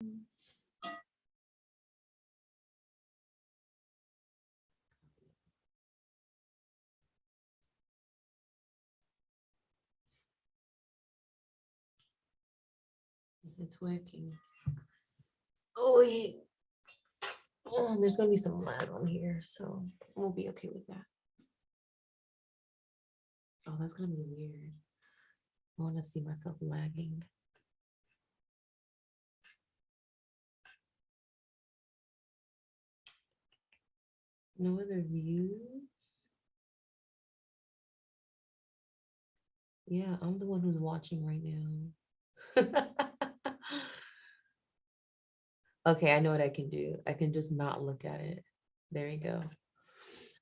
It's working. Oh, yeah. Oh, there's gonna be some lag on here, so we'll be okay with that. Oh, that's gonna be weird. I want to see myself lagging. No other views? Yeah, I'm the one who's watching right now. Okay, I know what I can do. I can just not look at it. There you go.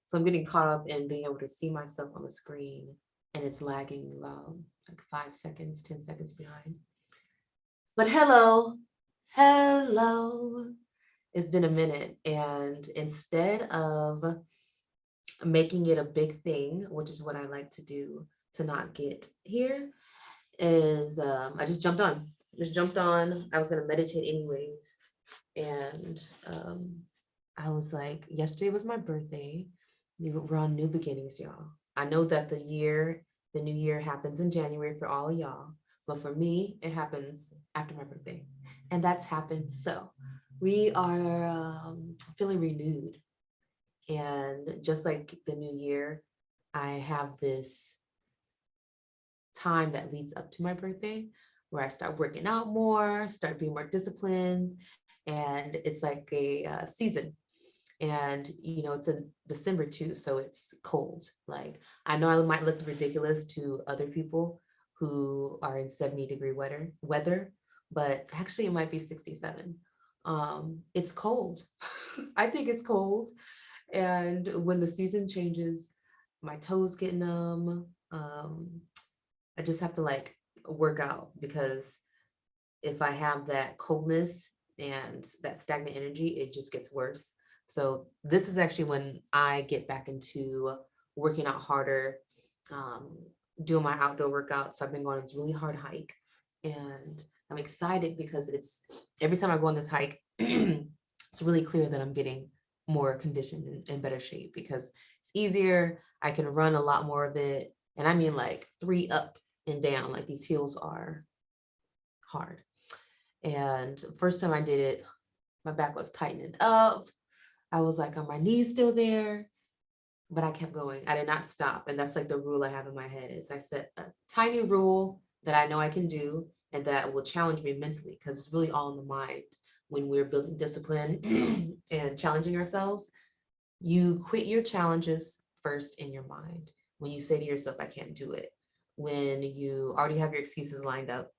So I'm getting caught up in being able to see myself on the screen, and it's lagging like 5 seconds, 10 seconds behind. But hello, hello. It's been a minute, and instead of making it a big thing, which is what I like to do to not get here, is I just jumped on. I was gonna meditate anyways, and I was like, yesterday was my birthday. We're on new beginnings, y'all. I know that the new year happens in January for all of y'all, but for me, it happens after my birthday, and that's happened. So we are feeling renewed, and just like the new year, I have this time that leads up to my birthday where I start working out more, start being more disciplined, and it's like a season. And it's in December too, so it's cold. Like, I know I might look ridiculous to other people who are in 70-degree weather, but actually it might be 67. It's cold. I think it's cold. And when the season changes, my toes get numb. I just have to like work out, because if I have that coldness and that stagnant energy, it just gets worse. So this is actually when I get back into working out harder, doing my outdoor workouts. So I've been going on this really hard hike, and I'm excited because it's every time I go on this hike, it's really clear that I'm getting more conditioned and in better shape, because it's easier. I can run a lot more of it. And I mean like 3 up and down, like these hills are hard. And first time I did it, my back was tightening up. I was like, are my knees still there? But I kept going. I did not stop. And that's like the rule I have in my head, is I set a tiny rule that I know I can do and that will challenge me mentally, because it's really all in the mind. When we're building discipline and challenging ourselves, you quit your challenges first in your mind. When you say to yourself, I can't do it, when you already have your excuses lined up.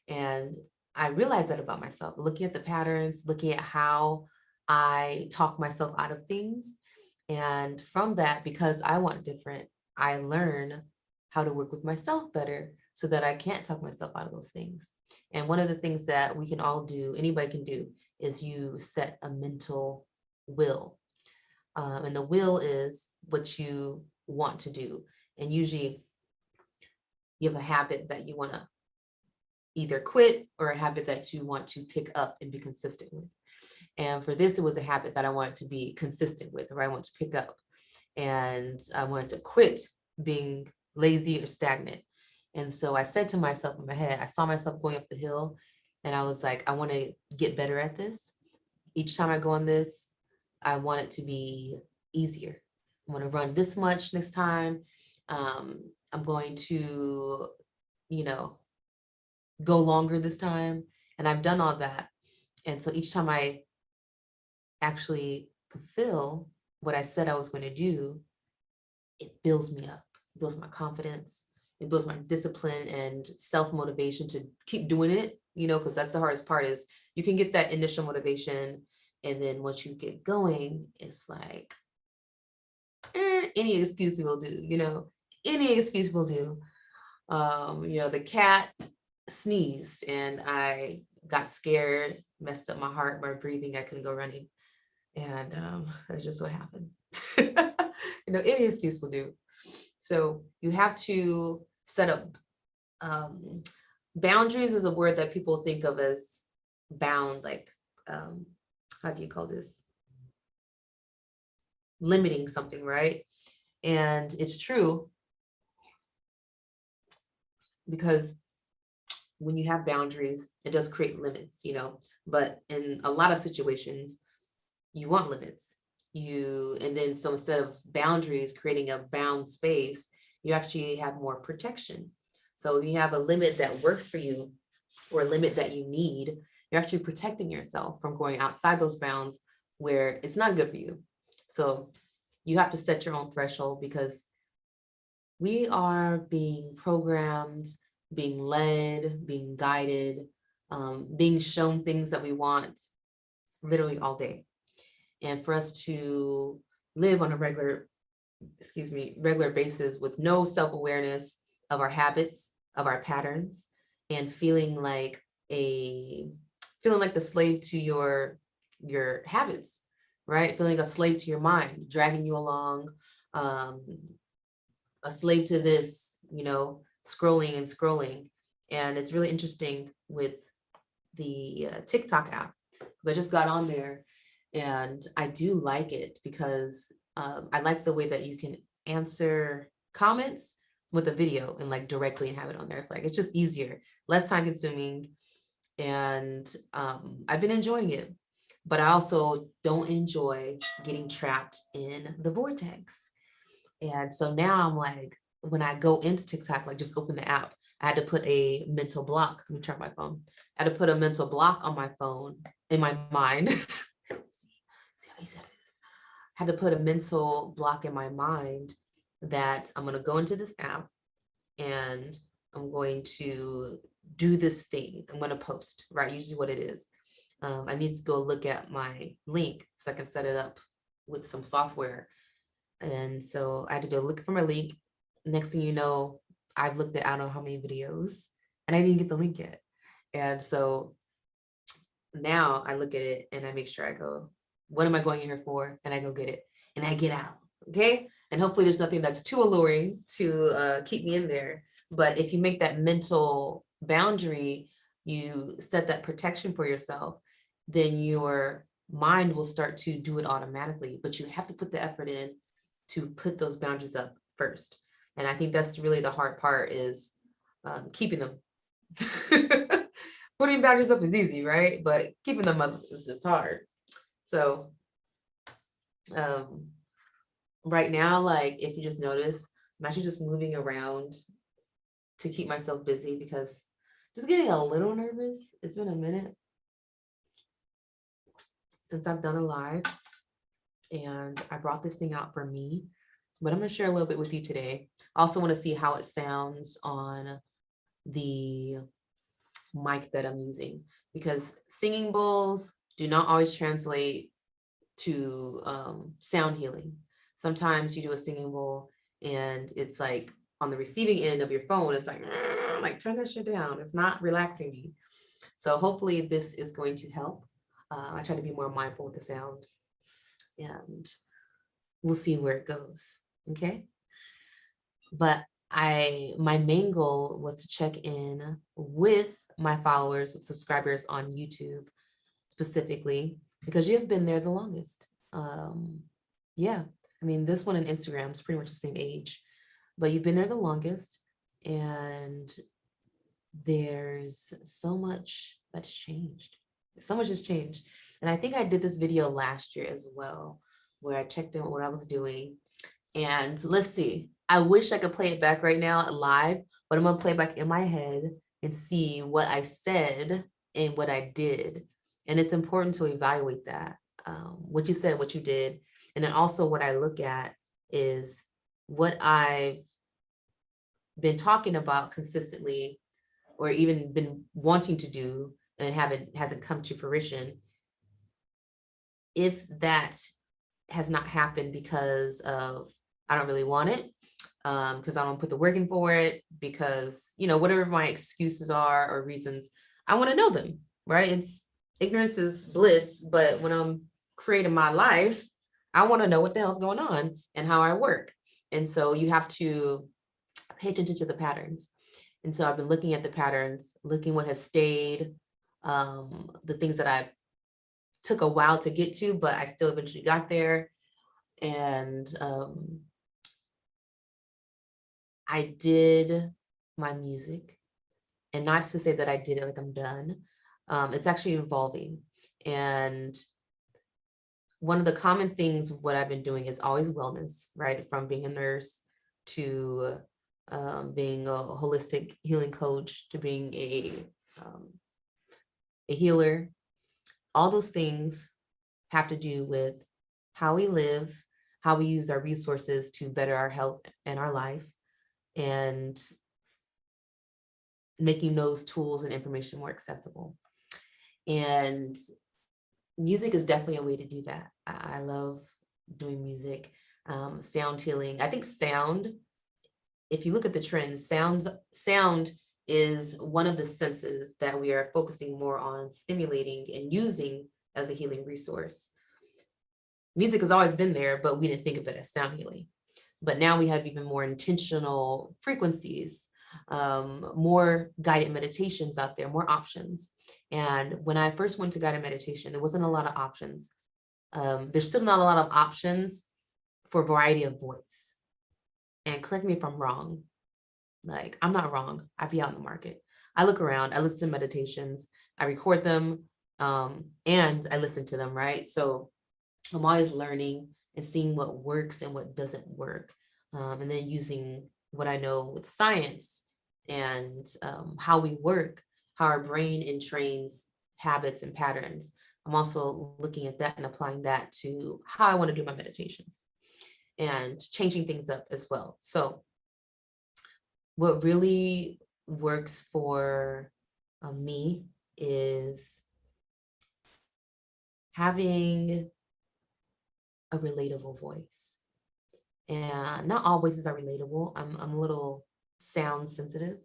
And I realized that about myself, looking at the patterns, looking at how I talk myself out of things. And from that, because I want different, I learn how to work with myself better so that I can't talk myself out of those things. And one of the things that we can all do, anybody can do, is you set a mental will. And the will is what you want to do. And usually you have a habit that you want to either quit, or a habit that you want to pick up and be consistent with. And for this, it was a habit that I wanted to be consistent with, or I want to pick up. And I wanted to quit being lazy or stagnant. And so I said to myself in my head, I saw myself going up the hill, and I was like, I want to get better at this. Each time I go on this, I want it to be easier. I want to run this much next time. I'm going to, go longer this time. And I've done all that. And so each time I actually fulfill what I said I was going to do, it builds me up, it builds my confidence, it builds my discipline and self-motivation to keep doing it, because that's the hardest part. Is you can get that initial motivation, and then once you get going, it's like, any excuse will do, any excuse will do. The cat sneezed and I got scared, messed up my heart, my breathing, I couldn't go running. And that's just what happened. Any excuse will do. So you have to set up boundaries. Is a word that people think of as bound, like, how do you call this? Limiting something, right? And it's true, because when you have boundaries, it does create limits, but in a lot of situations, you want limits. And then so instead of boundaries, creating a bound space, you actually have more protection. So if you have a limit that works for you, or a limit that you need, you're actually protecting yourself from going outside those bounds where it's not good for you. So you have to set your own threshold, because we are being programmed, being led, being guided, being shown things that we want literally all day. And for us to live on a regular basis with no self-awareness of our habits, of our patterns, and feeling like the slave to your habits, right? Feeling a slave to your mind, dragging you along, a slave to this, scrolling and scrolling. And it's really interesting with the TikTok app, because I just got on there, and I do like it because I like the way that you can answer comments with a video and like directly and have it on there. It's just easier, less time consuming. And I've been enjoying it, but I also don't enjoy getting trapped in the vortex. And so now I'm like, when I go into TikTok, like just open the app, I had to put a mental block. Let me turn my phone. I had to put a mental block on my phone, in my mind. See how easy that is. I had to put a mental block in my mind that I'm going to go into this app and I'm going to do this thing. I'm going to post, right? Usually what it is. I need to go look at my link so I can set it up with some software. And so I had to go look for my link. Next thing you know, I've looked at I don't know how many videos, and I didn't get the link yet. And so now I look at it and I make sure I go, what am I going in here for? And I go get it and I get out. Okay. And hopefully there's nothing that's too alluring to keep me in there. But if you make that mental boundary, you set that protection for yourself, then your mind will start to do it automatically. But you have to put the effort in to put those boundaries up first. And I think that's really the hard part, is keeping them. Putting boundaries up is easy, right? But keeping them up is hard. So right now, like if you just notice, I'm actually just moving around to keep myself busy, because just getting a little nervous. It's been a minute since I've done a live, and I brought this thing out for me, but I'm going to share a little bit with you today. I also want to see how it sounds on the mic that I'm using, because singing bowls do not always translate to sound healing. Sometimes you do a singing bowl and it's like on the receiving end of your phone, it's like turn that shit down. It's not relaxing me. So hopefully this is going to help. I try to be more mindful with the sound, and we'll see where it goes. Okay. But my main goal was to check in with my followers, with subscribers on YouTube specifically, because you have been there the longest. Yeah, I mean, this one and Instagram is pretty much the same age, but you've been there the longest, and there's so much that's changed. So much has changed. And I think I did this video last year as well, where I checked in what I was doing. And let's see, I wish I could play it back right now live, but I'm gonna play it back in my head and see what I said and what I did. And it's important to evaluate that, what you said, what you did. And then also what I look at is what I've been talking about consistently, or even been wanting to do and hasn't come to fruition. If that has not happened because of I don't really want it, because I don't put the work in for it, because whatever my excuses are or reasons, I want to know them, right? It's ignorance is bliss, but when I'm creating my life, I want to know what the hell's going on and how I work. And so you have to pay attention to the patterns. And so I've been looking at the patterns, looking what has stayed, the things that I took a while to get to, but I still eventually got there. And I did my music, and not to say that I did it like I'm done. It's actually evolving. And one of the common things with what I've been doing is always wellness, right? From being a nurse to being a holistic healing coach to being a healer. All those things have to do with how we live, how we use our resources to better our health and our life, and making those tools and information more accessible. And music is definitely a way to do that. I love doing music, sound healing. I think sound, if you look at the trends, sound is one of the senses that we are focusing more on stimulating and using as a healing resource. Music has always been there, but we didn't think of it as sound healing. But now we have even more intentional frequencies, more guided meditations out there, more options. And when I first went to guided meditation, there wasn't a lot of options. There's still not a lot of options for variety of voice. And correct me if I'm wrong. Like, I'm not wrong. I be out in the market. I look around, I listen to meditations, I record them, and I listen to them, right? So I'm always learning and seeing what works and what doesn't work. And then using what I know with science and how we work, how our brain entrains habits and patterns. I'm also looking at that and applying that to how I want to do my meditations and changing things up as well. So what really works for me is having a relatable voice. And not all voices are relatable. I'm a little sound sensitive.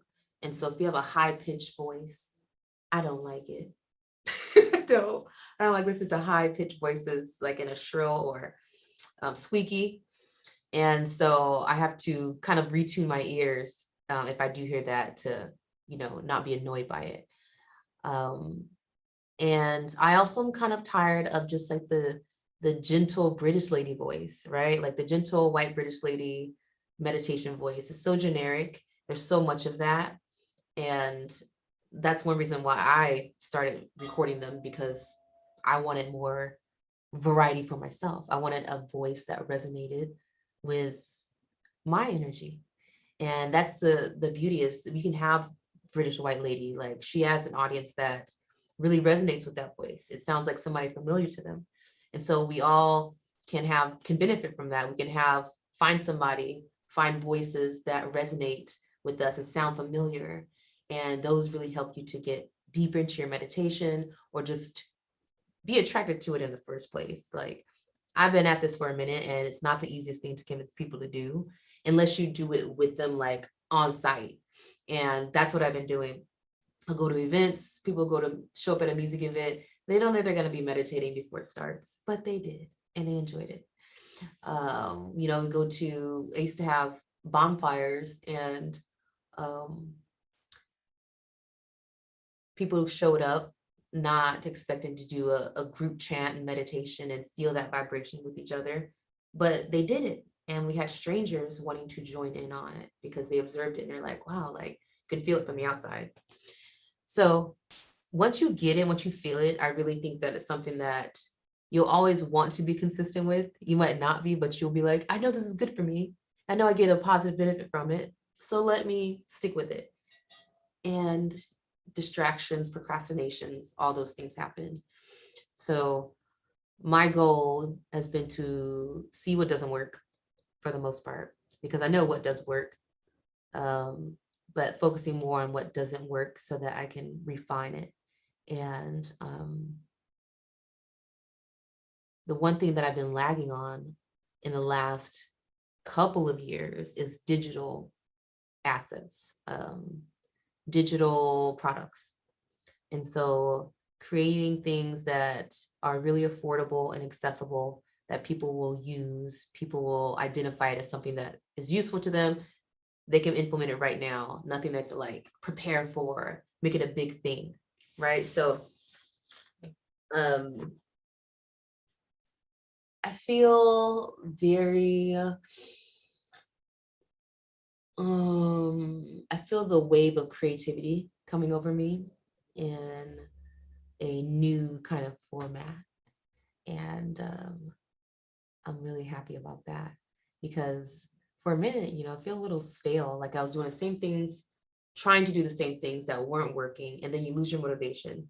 And so if you have a high pitched voice, I don't like it. I don't like listening to high pitched voices like in a shrill or squeaky. And so I have to kind of retune my ears if I do hear that to, not be annoyed by it. And I also am kind of tired of just like the gentle British lady voice, right? Like the gentle white British lady meditation voice is so generic. There's so much of that. And that's one reason why I started recording them, because I wanted more variety for myself. I wanted a voice that resonated with my energy. And that's the beauty, is we can have British white lady, like she has an audience that really resonates with that voice. It sounds like somebody familiar to them. And so we all can benefit from that. We can find voices that resonate with us and sound familiar. And those really help you to get deeper into your meditation or just be attracted to it in the first place. Like, I've been at this for a minute, and it's not the easiest thing to convince people to do unless you do it with them, like on site. And that's what I've been doing. I'll go to events, people show up at a music event. They don't know they're going to be meditating before it starts, but they did, and they enjoyed it. I used to have bonfires, and people showed up not expecting to do a group chant and meditation and feel that vibration with each other, but they did it. And we had strangers wanting to join in on it because they observed it and they're like, wow, like, could feel it from the outside. So once you get it, once you feel it, I really think that it's something that you'll always want to be consistent with. You might not be, but you'll be like, I know this is good for me. I know I get a positive benefit from it. So let me stick with it. And distractions, procrastinations, all those things happen. So my goal has been to see what doesn't work for the most part, because I know what does work, but focusing more on what doesn't work so that I can refine it. And the one thing that I've been lagging on in the last couple of years is digital assets, digital products. And so creating things that are really affordable and accessible, that people will use, people will identify it as something that is useful to them. They can implement it right now, nothing they have to like prepare for, make it a big thing. right? So um, I feel very, I feel the wave of creativity coming over me in a new kind of format. And I'm really happy about that because for a minute, I feel a little stale. Like I was doing the same things, trying to do the same things that weren't working. And then you lose your motivation.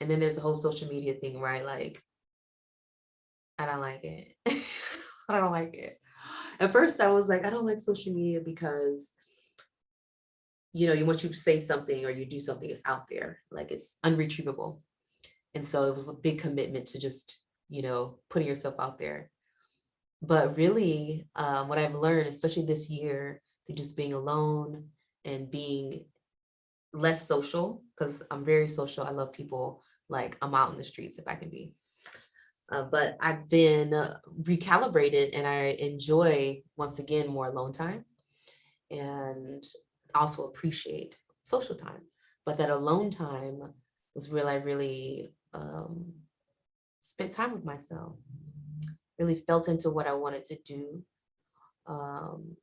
And then there's the whole social media thing, right? Like, I don't like it. I don't like it. At first, I was like, I don't like social media because, once you say something or you do something, it's out there, like it's unretrievable. And so it was a big commitment to just, putting yourself out there. But really, what I've learned, especially this year, through just being alone and being less social, because I'm very social. I love people. Like I'm out in the streets if I can be. But I've been recalibrated and I enjoy, once again, more alone time and also appreciate social time. But that alone time was where I really spent time with myself, really felt into what I wanted to do,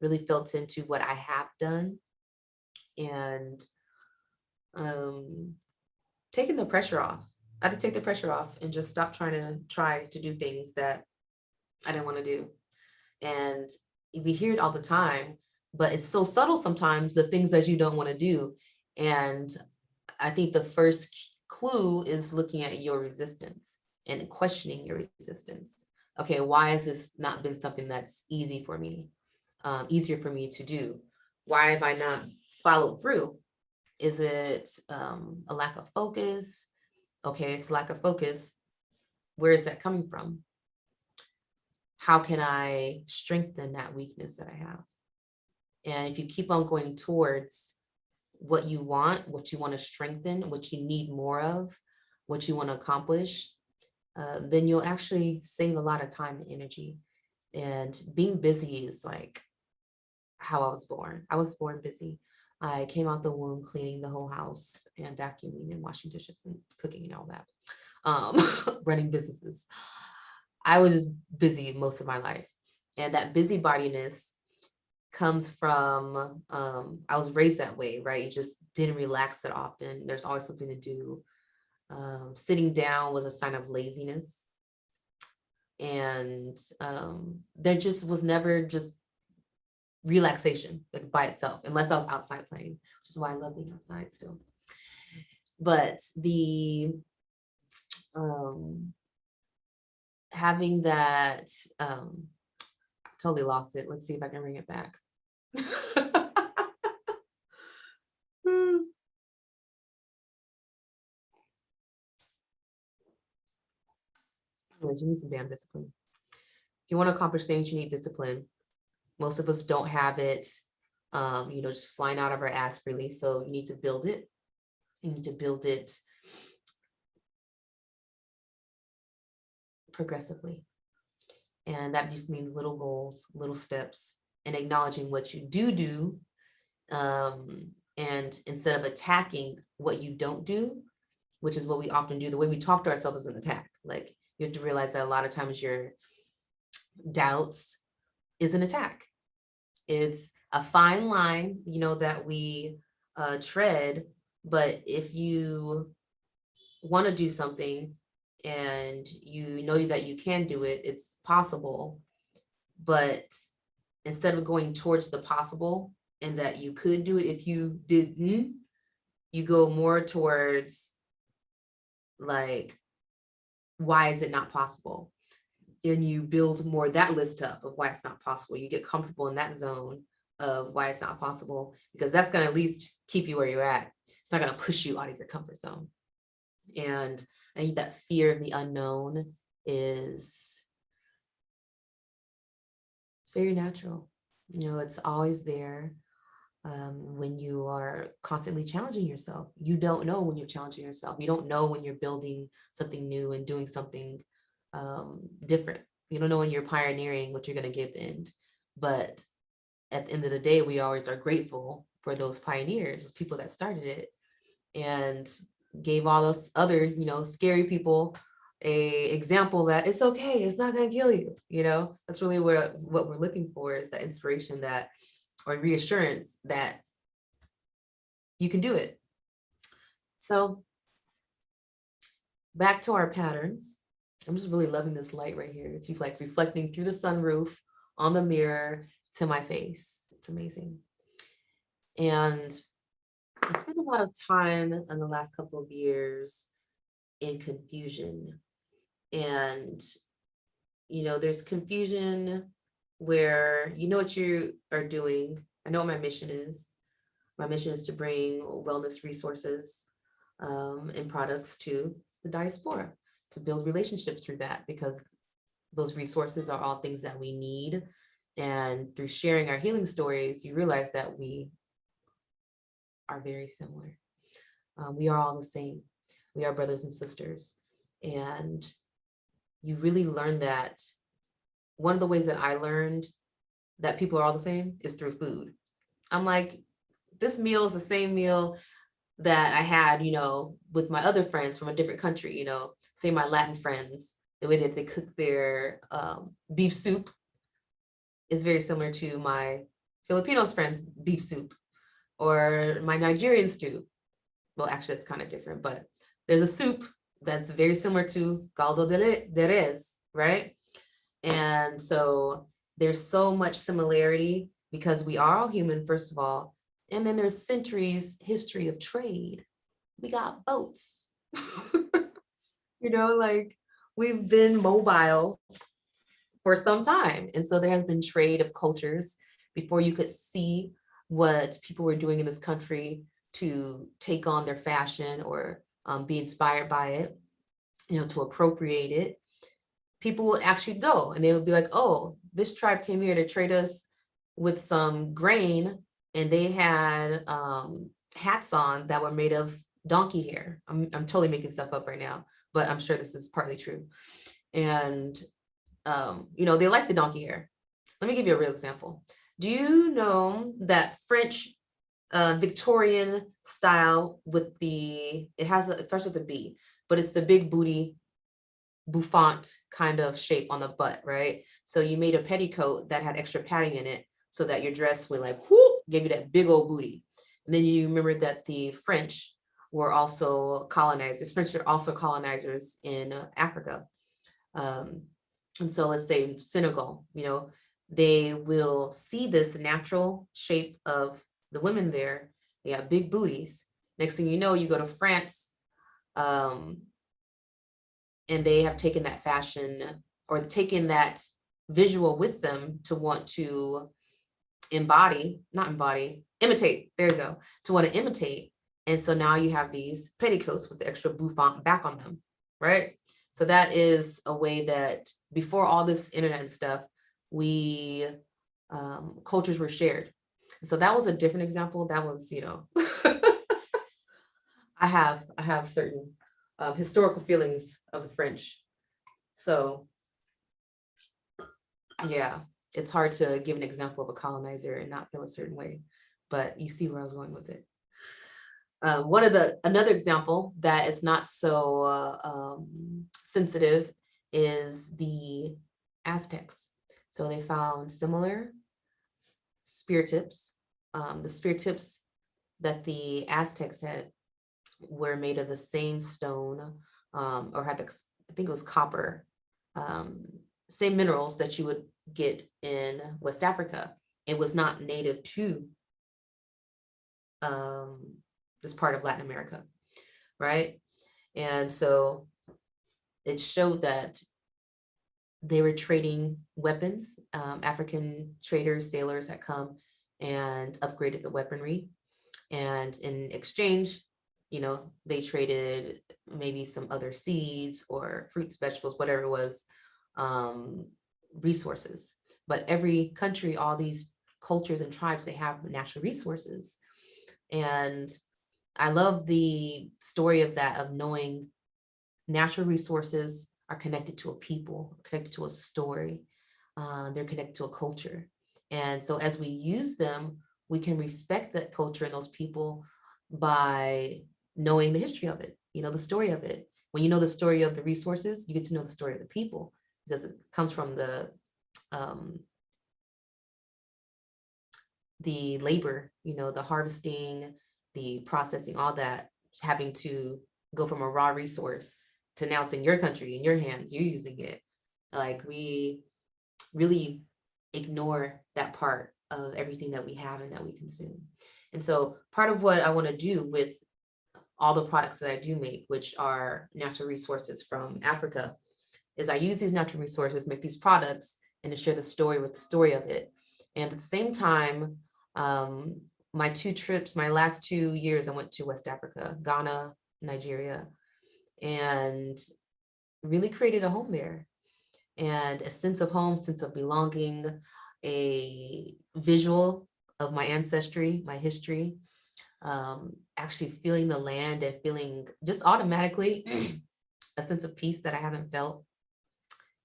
really felt into what I have done, and um, taking the pressure off. I had to take the pressure off and just stop trying to do things that I didn't want to do. And we hear it all the time, but it's so subtle sometimes, the things that you don't want to do. And I think the first clue is looking at your resistance and questioning your resistance. Okay, why has this not been something that's easier for me to do? Why have I not followed through? Is it a lack of focus? Okay, it's lack of focus. Where is that coming from? How can I strengthen that weakness that I have? And if you keep on going towards what you want to strengthen, what you need more of, what you want to accomplish, then you'll actually save a lot of time and energy. And being busy is like how I was born. I was born busy. I came out the womb cleaning the whole house and vacuuming and washing dishes and cooking and all that, running businesses. I was just busy most of my life. And that busybodiness comes from, I was raised that way, right? You just didn't relax that often. There's always something to do. Sitting down was a sign of laziness. And there just was never just relaxation like by itself, unless I was outside playing, which is why I love being outside still. But the having that, I totally lost it. Let's see if I can bring it back. You need some damn discipline. If you want to accomplish things, you need discipline. Most of us don't have it, just flying out of our ass freely. So you need to build it. You need to build it progressively. And that just means little goals, little steps, and acknowledging what you do. And instead of attacking what you don't do, which is what we often do, the way we talk to ourselves is an attack. Like you have to realize that a lot of times your doubts is an attack. It's a fine line, that we tread. But if you want to do something and you know that you can do it, it's possible. But instead of going towards the possible and that you could do it if you didn't, you go more towards like, why is it not possible? And you build more that list up of why it's not possible. You get comfortable in that zone of why it's not possible, because that's going to at least keep you where you're at. It's not going to push you out of your comfort zone. And I think that fear of the unknown it's very natural. It's always there. When you are constantly challenging yourself, you don't know when you're challenging yourself. You don't know when you're building something new and doing something different. You don't know when you're pioneering what you're going to get at the end. But at the end of the day, we always are grateful for those pioneers, those people that started it. And gave all those other, scary people a example that it's okay, it's not going to kill you. That's really what we're looking for, is that inspiration, that, or reassurance that you can do it. So back to our patterns. I'm just really loving this light right here. It's like reflecting through the sunroof on the mirror to my face. It's amazing. And I spent a lot of time in the last couple of years in confusion. And, there's confusion where you know what you are doing. I know what my mission is. My mission is to bring wellness resources and products to the diaspora, to build relationships through that, because those resources are all things that we need. And through sharing our healing stories, you realize that we are very similar. We are all the same. We are brothers and sisters. And you really learn that. One of the ways that I learned that people are all the same is through food. I'm like, this meal is the same meal that I had, with my other friends from a different country, say my Latin friends, the way that they cook their beef soup is very similar to my Filipinos friends' beef soup, or my Nigerian stew. Well, actually, it's kind of different, but there's a soup that's very similar to caldo de res, right? And so there's so much similarity because we are all human, first of all. And then there's centuries history of trade. We got boats, like we've been mobile for some time. And so there has been trade of cultures before you could see what people were doing in this country to take on their fashion or be inspired by it, to appropriate it. People would actually go and they would be like, oh, this tribe came here to trade us with some grain, and they had hats on that were made of donkey hair. I'm totally making stuff up right now, but I'm sure this is partly true. And, they like the donkey hair. Let me give you a real example. Do you know that French Victorian style with it starts with a B, but it's the big booty bouffant kind of shape on the butt, right? So you made a petticoat that had extra padding in it so that your dress would like, whoop, give you that big old booty. And then you remember that the French were also colonizers. French are also colonizers in Africa. And so let's say Senegal, they will see this natural shape of the women there. They have big booties. Next thing you know, you go to France, and they have taken that fashion or taken that visual with them to want to imitate. There you go. To want to imitate. And so now you have these petticoats with the extra bouffant back on them, right? So that is a way that before all this internet and stuff, cultures were shared. So that was a different example. That was, I have certain historical feelings of the French. So yeah, it's hard to give an example of a colonizer and not feel a certain way, but you see where I was going with it. Another example that is not so sensitive is the Aztecs. So they found similar spear tips. The spear tips that the Aztecs had were made of the same stone, or had I think it was copper, same minerals that you would get in West Africa. It was not native to this part of Latin America, right? And so it showed that they were trading weapons. African traders, sailors had come and upgraded the weaponry. And in exchange, they traded maybe some other seeds or fruits, vegetables, whatever it was, resources. But every country, all these cultures and tribes, they have natural resources. And I love the story of that, of knowing natural resources are connected to a people, connected to a story. They're connected to a culture. And so as we use them, we can respect that culture and those people by knowing the history of it. you know the story of it. When you know the story of the resources, you get to know the story of the people, because it comes from the labor, you know, the harvesting, the processing, all that, having to go from a raw resource to now it's in your country, in your hands, you're using it. Like, we really ignore that part of everything that we have and that we consume. And so part of what I want to do with all the products that I do make, which are natural resources from Africa, is I use these natural resources, make these products, and to share the story with the story of it. And at the same time, my last 2 years, I went to West Africa, Ghana, Nigeria, and really created a home there. And a sense of home, sense of belonging, a visual of my ancestry, my history, actually feeling the land and feeling just automatically a sense of peace that I haven't felt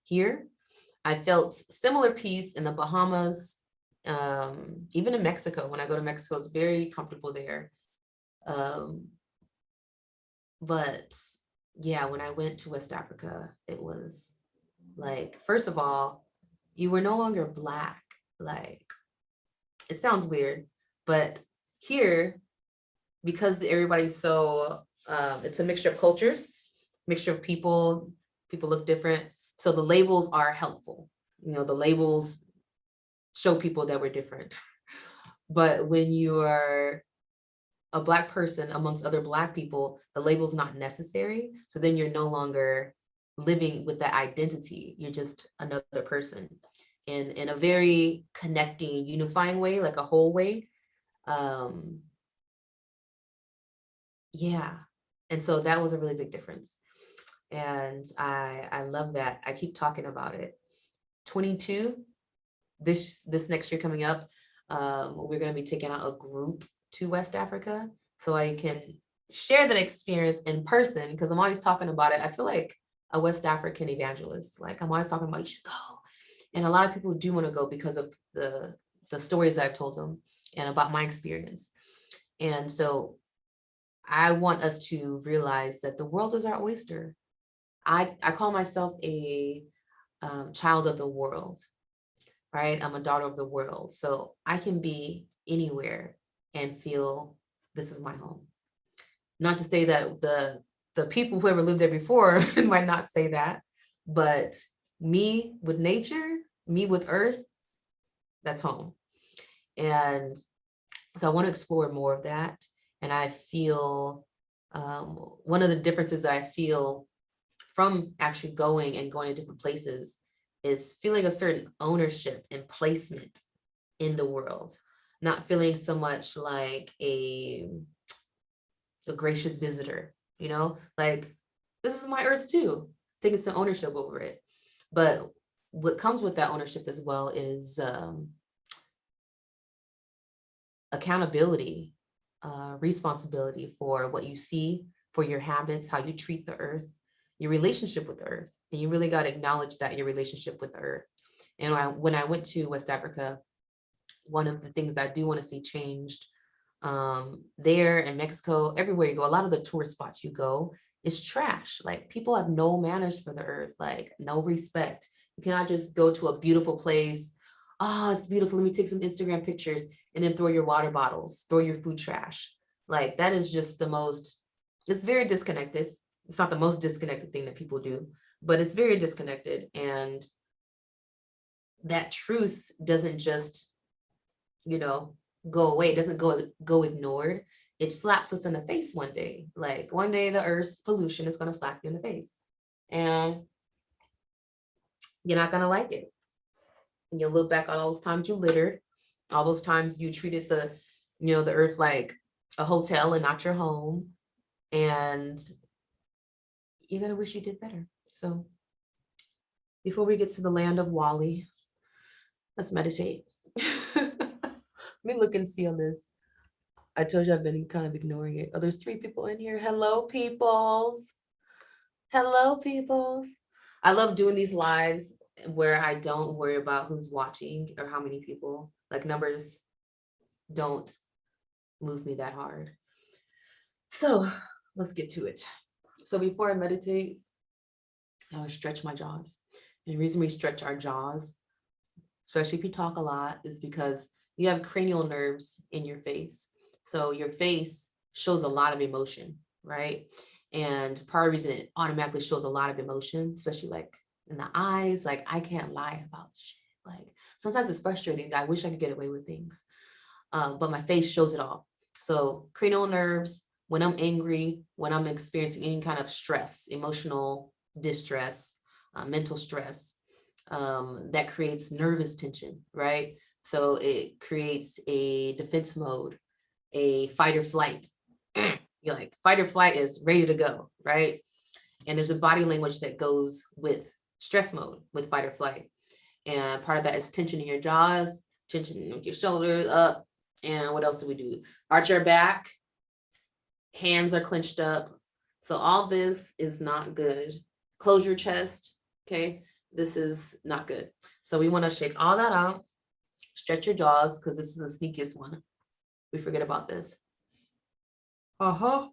here. I felt similar peace in the Bahamas, even in Mexico. When I go to Mexico, it's very comfortable there. But yeah, when I went to West Africa, it was like, first of all, you were no longer Black. Like, it sounds weird, but here, because everybody's so, it's a mixture of cultures, mixture of people look different. So the labels are helpful. You know, the labels show people that we're different. But when you are a Black person amongst other Black people, the label's not necessary. So then you're no longer living with that identity. You're just another person in a very connecting, unifying way, like a whole way. Yeah. And so that was a really big difference. And I love that. I keep talking about it. 22, this next year coming up, we're going to be taking out a group to West Africa so I can share that experience in person, because I'm always talking about it. I feel like a West African evangelist. Like, I'm always talking about, you should go. And a lot of people do want to go because of the stories that I've told them and about my experience. And so I want us to realize that the world is our oyster. I call myself a child of the world, right? I'm a daughter of the world. So I can be anywhere and feel this is my home. Not to say that the people who ever lived there before might not say that, but me with nature, me with earth, that's home. And so I want to explore more of that. And I feel one of the differences that I feel from actually going to different places is feeling a certain ownership and placement in the world, not feeling so much like a gracious visitor, you know, like, this is my earth too, taking some ownership over it. But what comes with that ownership as well is accountability, responsibility for what you see, for your habits, how you treat the earth, your relationship with the earth. And you really got to acknowledge that, your relationship with the earth. And when I went to West Africa, one of the things I do want to see changed there in Mexico, everywhere you go, a lot of the tourist spots you go is trash. Like, people have no manners for the earth, like no respect. You cannot just go to a beautiful place. Oh, it's beautiful. Let me take some Instagram pictures, and then throw your water bottles, throw your food trash. Like, that is just it's very disconnected. It's not the most disconnected thing that people do, but it's very disconnected. And that truth doesn't just, go away. It doesn't go ignored. It slaps us in the face one day. Like, one day the earth's pollution is going to slap you in the face, and you're not going to like it. And you'll look back on all those times you littered, all those times you treated the earth like a hotel and not your home. And you're going to wish you did better. So before we get to the land of Wally, let's meditate. Let me look and see on this. I told you I've been kind of ignoring it. Oh, there's 3 people in here. Hello, peoples. Hello, peoples. I love doing these lives where I don't worry about who's watching or how many people. Like, numbers don't move me that hard. So let's get to it. So before I meditate, I would stretch my jaws. And the reason we stretch our jaws, especially if you talk a lot, is because you have cranial nerves in your face. So your face shows a lot of emotion, right? And part of the reason it automatically shows a lot of emotion, especially like in the eyes, like I can't lie about shit. Like sometimes it's frustrating. I wish I could get away with things, but my face shows it all. So cranial nerves, when I'm angry, when I'm experiencing any kind of stress, emotional distress, mental stress, that creates nervous tension, right? So it creates a defense mode, a fight or flight. You're like, fight or flight is ready to go, right? And there's a body language that goes with stress mode, with fight or flight. And part of that is tension in your jaws, tension with your shoulders up. And what else do we do? Arch your back, hands are clenched up. So all this is not good. Close your chest, okay? This is not good. So we want to shake all that out, stretch your jaws, because this is the sneakiest one. We forget about this. Uh-huh.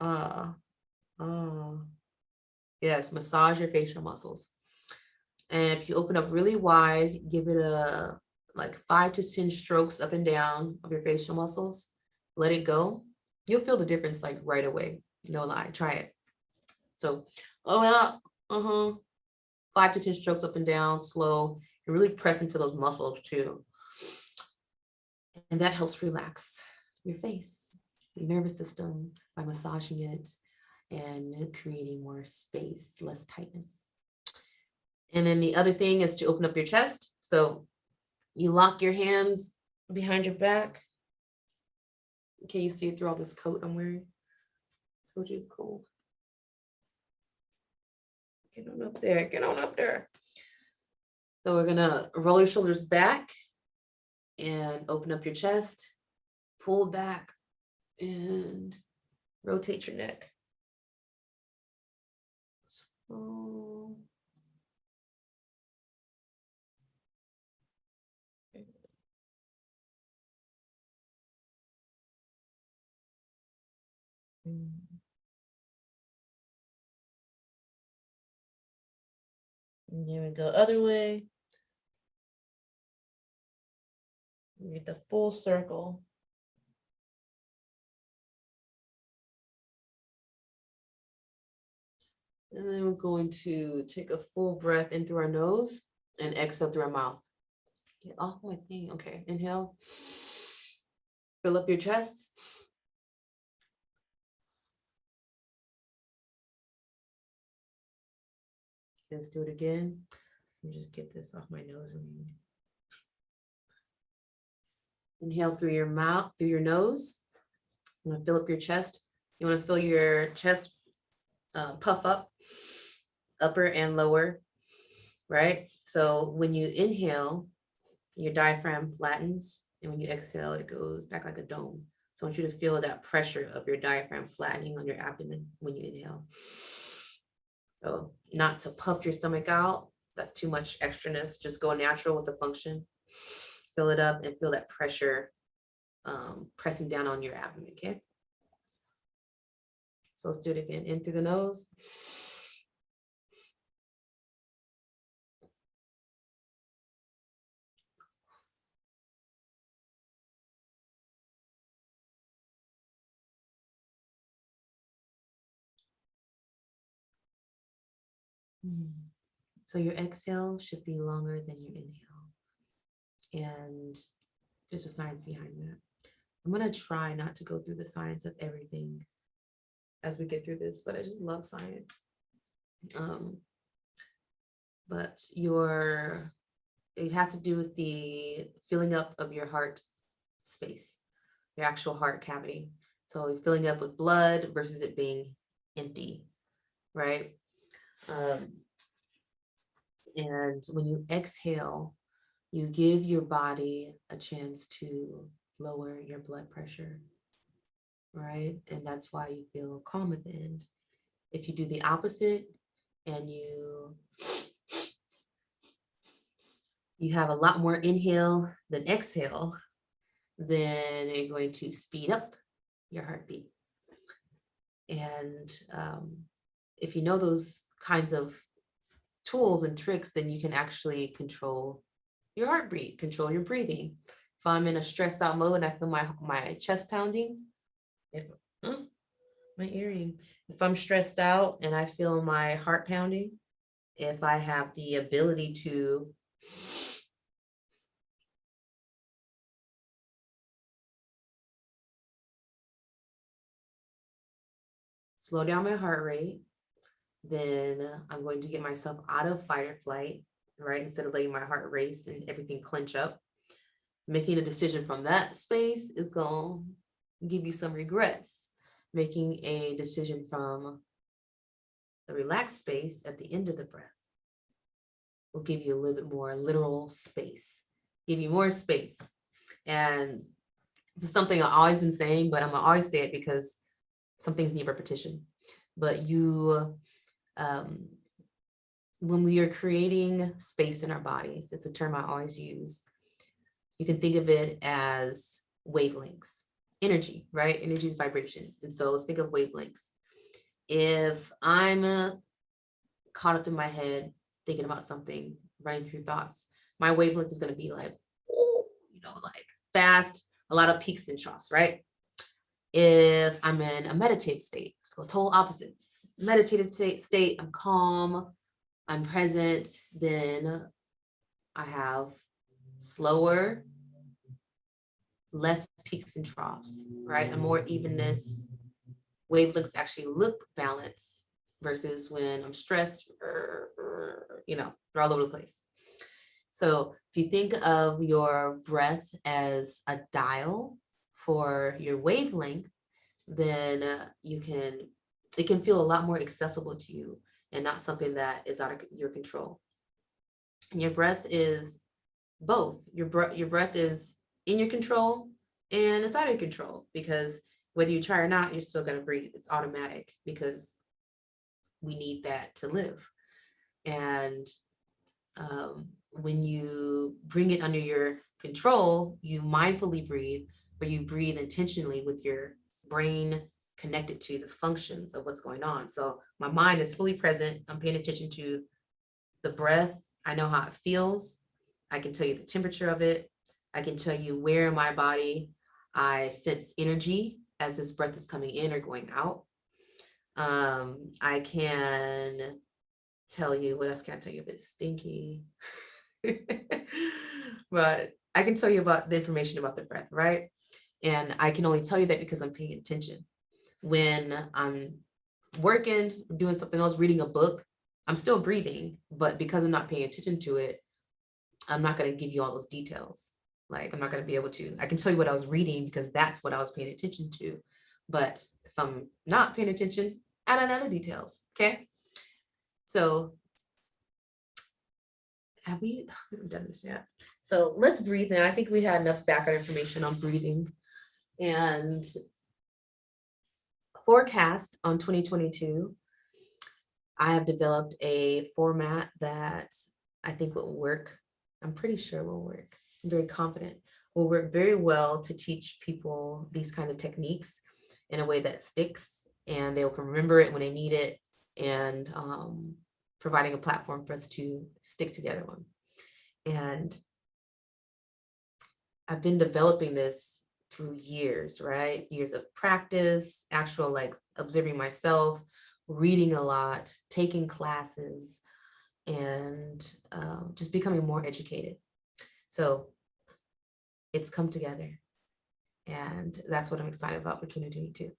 uh, yes, massage your facial muscles. And if you open up really wide, give it a like 5 to 10 strokes up and down of your facial muscles. Let it go. You'll feel the difference like right away. No lie, try it. So, uh-huh. 5 to 10 strokes up and down, slow, and really press into those muscles too. And that helps relax your face, your nervous system by massaging it and creating more space, less tightness. And then the other thing is to open up your chest. So you lock your hands behind your back. Can you see it through all this coat I'm wearing? I told you it's cold. Get on up there, get on up there. So we're gonna roll your shoulders back and open up your chest, pull back and rotate your neck. So and here we go, other way. Get the full circle. And then we're going to take a full breath in through our nose and exhale through our mouth. Get off my thing. Okay, inhale. Fill up your chest. Let's do it again. Let me just get this off my nose. Inhale through your mouth, through your nose. You want to fill up your chest. You want to feel your chest puff up, upper and lower, right? So when you inhale, your diaphragm flattens, and when you exhale, it goes back like a dome. So I want you to feel that pressure of your diaphragm flattening on your abdomen when you inhale. So not to puff your stomach out, that's too much extraness. Just go natural with the function. Fill it up and feel that pressure pressing down on your abdomen, okay? So let's do it again. In through the nose. So your exhale should be longer than your inhale. And there's a science behind that. I'm going to try not to go through the science of everything as we get through this, but I just love science. But it has to do with the filling up of your heart space, your actual heart cavity. So filling up with blood versus it being empty, right? And when you exhale, you give your body a chance to lower your blood pressure, right? And that's why you feel calm at the end. If you do the opposite and you you have a lot more inhale than exhale, then you're going to speed up your heartbeat. And if you know those kinds of tools and tricks, then you can actually control your heartbeat, control your breathing. If I'm in a stressed out mode and I feel my chest pounding, if my earring, if I'm stressed out and I feel my heart pounding, if I have the ability to slow down my heart rate, then I'm going to get myself out of fight or flight, right? Instead of letting my heart race and everything clench up. Making a decision from that space is going to give you some regrets. Making a decision from the relaxed space at the end of the breath will give you a little bit more literal space, give you more space. And this is something I've always been saying, but I'm gonna always say it because some things need repetition. But when we are creating space in our bodies, it's a term I always use. You can think of it as wavelengths, energy, right? Energy is vibration. And so let's think of wavelengths. If I'm caught up in my head, thinking about something, running through thoughts, my wavelength is going to be like, like fast, a lot of peaks and troughs, right? If I'm in a meditative state, so total opposite. Meditative state, I'm calm, I'm present, then I have slower, less peaks and troughs, right? And more evenness. Wavelengths actually look balanced versus when I'm stressed, they're all over the place. So if you think of your breath as a dial for your wavelength, then it can feel a lot more accessible to you and not something that is out of your control. And your breath is both. Your breath is in your control and it's out of your control, because whether you try or not, you're still going to breathe. It's automatic because we need that to live. And when you bring it under your control, you mindfully breathe, or you breathe intentionally with your brain connected to the functions of what's going on. So my mind is fully present. I'm paying attention to the breath. I know how it feels. I can tell you the temperature of it. I can tell you where in my body I sense energy as this breath is coming in or going out. I can tell you, what else can I tell you if it's stinky? But I can tell you about the information about the breath, right? And I can only tell you that because I'm paying attention. When I'm working, doing something else, reading a book, I'm still breathing, but because I'm not paying attention to it, I'm not going to give you all those details. Like, I'm not going to be able to. I can tell you what I was reading because that's what I was paying attention to. But if I'm not paying attention, I don't know the details. Okay. So have we haven't done this yet? So let's breathe now. I think we had enough background information on breathing. And forecast on 2022, I have developed a format that I think will work. I'm pretty sure will work. I'm very confident will work very well to teach people these kind of techniques in a way that sticks and they can remember it when they need it, and providing a platform for us to stick together on. And I've been developing this through years, right? Years of practice, actual like observing myself, reading a lot, taking classes, and just becoming more educated. So it's come together. And that's what I'm excited about for 2022.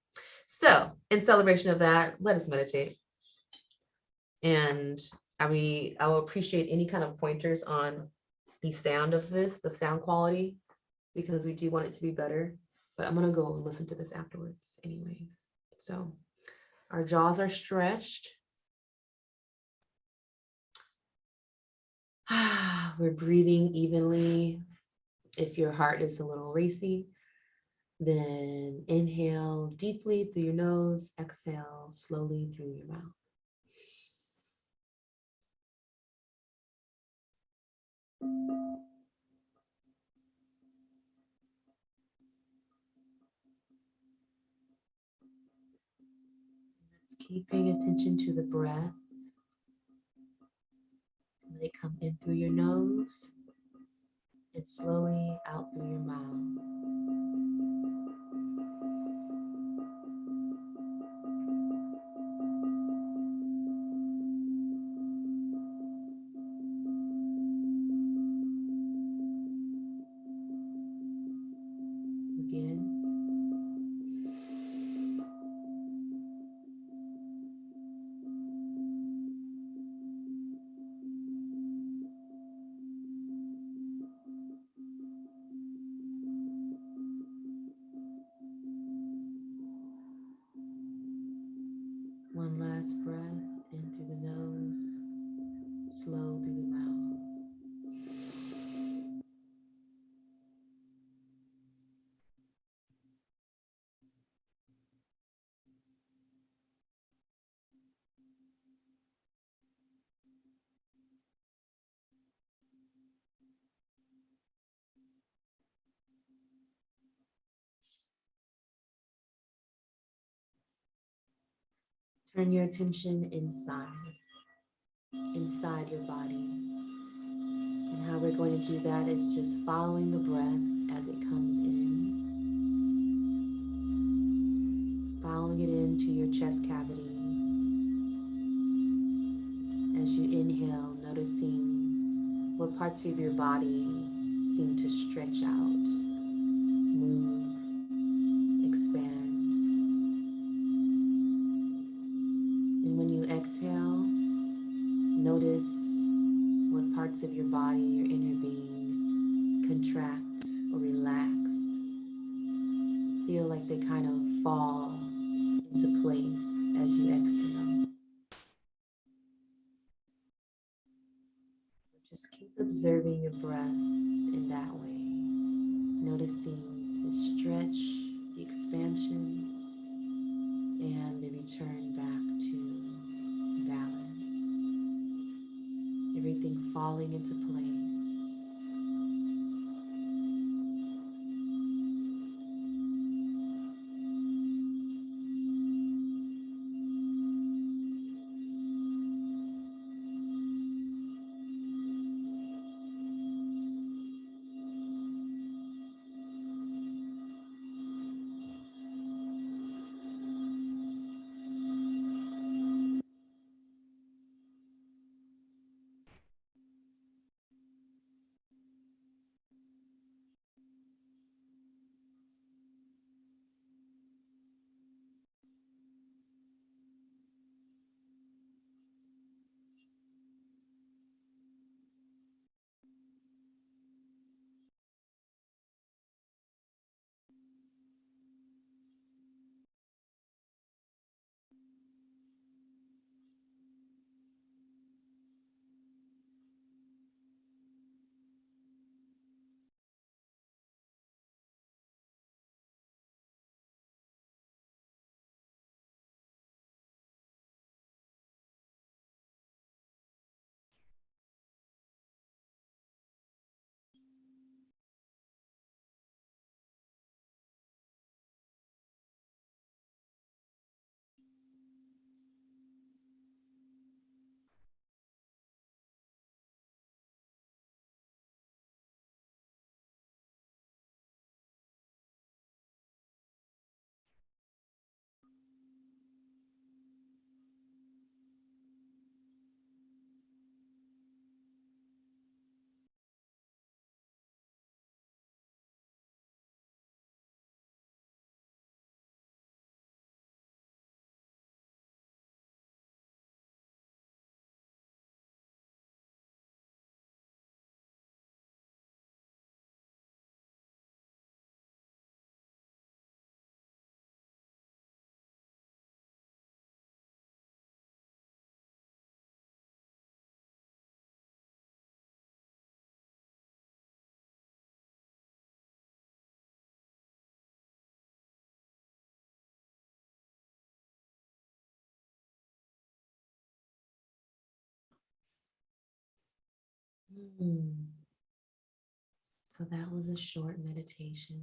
So in celebration of that, let us meditate. And I will appreciate any kind of pointers on the sound of this, the sound quality, because we do want it to be better. But I'm gonna go and listen to this afterwards anyways. So our jaws are stretched. We're breathing evenly. If your heart is a little racy, then inhale deeply through your nose, exhale slowly through your mouth. Let's keep paying attention to the breath. Let it come in through your nose and slowly out through your mouth. Again. One last breath in through the nose, slow through the mouth. Turn your attention inside your body. And how we're going to do that is just following the breath as it comes in, following it into your chest cavity. As you inhale, noticing what parts of your body seem to stretch out, move, expand. And when you exhale, notice what parts of your body, your inner being, contract or relax. Feel like they kind of fall into place as you exhale. So just keep observing your breath in that way, noticing the stretch, the expansion, and the return back to balance. Everything falling into place. So that was a short meditation,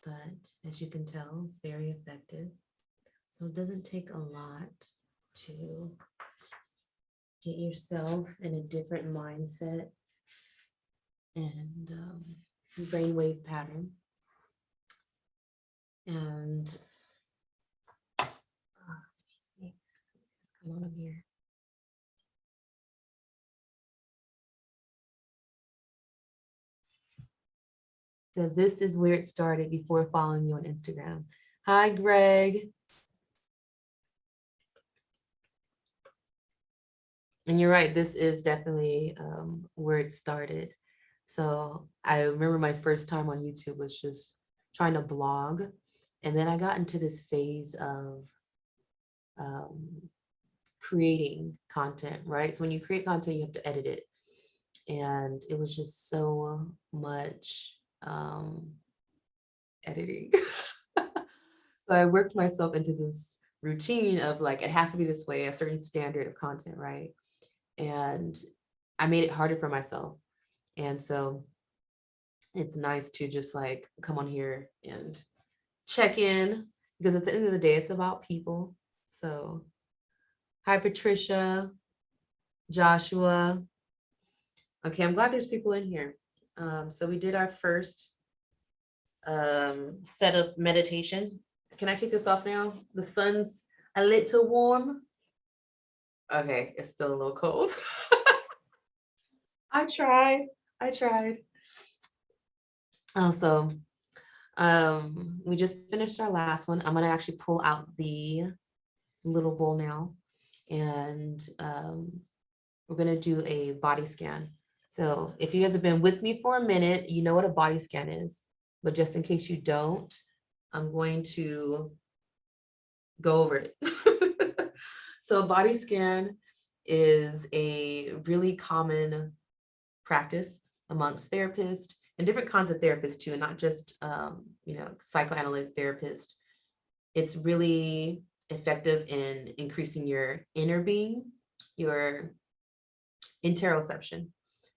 but as you can tell, it's very effective. So it doesn't take a lot to get yourself in a different mindset and brainwave pattern. And let me see, come on up here. So this is where it started before following you on Instagram. Hi, Greg. And you're right, this is definitely where it started. So I remember my first time on YouTube was just trying to blog. And then I got into this phase of creating content, right? So when you create content, you have to edit it. And it was just so much editing. So I worked myself into this routine of like, it has to be this way, a certain standard of content, right? And I made it harder for myself. And so it's nice to just like come on here and check in, because at the end of the day, it's about people. So hi, Patricia, Joshua. Okay, I'm glad there's people in here. So we did our first set of meditation. Can I take this off now? The sun's a little warm. Okay, it's still a little cold. I tried. Also, we just finished our last one. I'm gonna actually pull out the little bowl now, and we're gonna do a body scan. So if you guys have been with me for a minute, you know what a body scan is, but just in case you don't, I'm going to go over it. So a body scan is a really common practice amongst therapists and different kinds of therapists too, and not just psychoanalytic therapists. It's really effective in increasing your inner being, your interoception.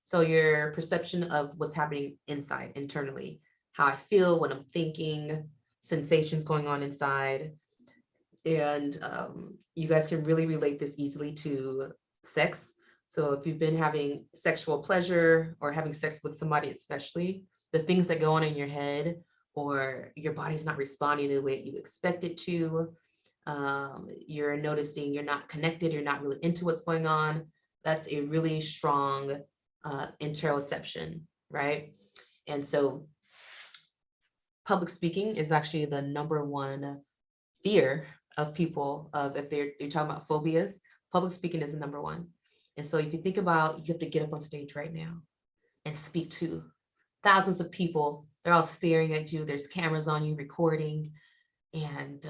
So your perception of what's happening inside, internally, how I feel, what I'm thinking, sensations going on inside. And you guys can really relate this easily to sex. So if you've been having sexual pleasure or having sex with somebody, especially, the things that go on in your head, or your body's not responding the way you expect it to, you're noticing you're not connected, you're not really into what's going on, that's a really strong interoception, right? And so public speaking is actually the number one fear of people. If you're talking about phobias, public speaking is the number one. And so if you think about, you have to get up on stage right now and speak to thousands of people, they're all staring at you, there's cameras on you recording, and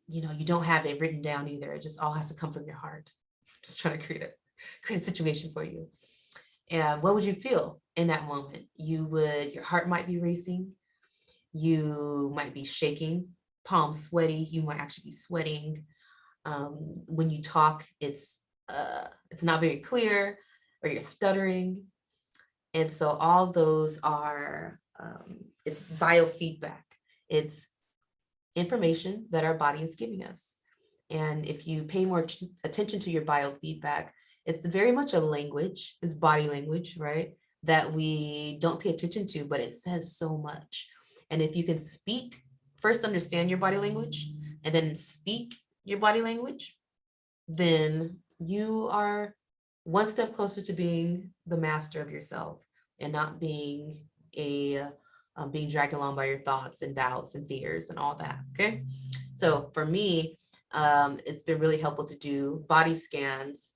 you don't have it written down either. It just all has to come from your heart. Just trying to create a situation for you. And what would you feel in that moment? Your heart might be racing, you might be shaking, palms sweaty, you might actually be sweating. When you talk, it's not very clear, or you're stuttering. And so all those are, it's biofeedback. It's information that our body is giving us. And if you pay more attention to your biofeedback, it's very much a language, it's body language, right? That we don't pay attention to, but it says so much. And if you can speak, first understand your body language, and then speak your body language, then you are one step closer to being the master of yourself and not being being dragged along by your thoughts and doubts and fears and all that. Okay. So for me, it's been really helpful to do body scans,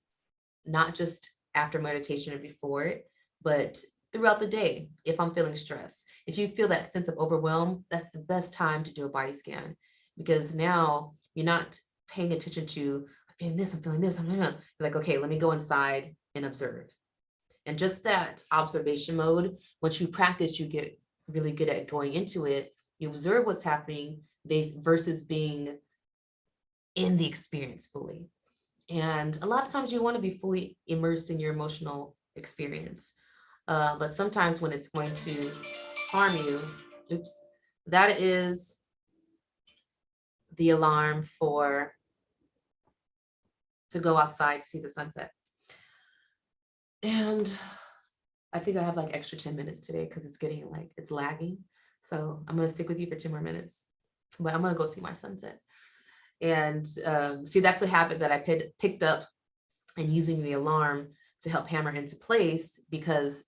not just after meditation or before it, but throughout the day. If I'm feeling stressed, if you feel that sense of overwhelm, that's the best time to do a body scan, because now you're not paying attention to, I'm feeling this, You're like, okay, let me go inside and observe. And just that observation mode, once you practice, you get really good at going into it. You observe what's happening versus being in the experience fully. And a lot of times you want to be fully immersed in your emotional experience. But sometimes when it's going to harm you, oops, that is the alarm to go outside to see the sunset. And I think I have like extra 10 minutes today because it's getting like, it's lagging. So I'm going to stick with you for 10 more minutes, but I'm going to go see my sunset. And see, that's a habit that I picked up, and using the alarm to help hammer into place, because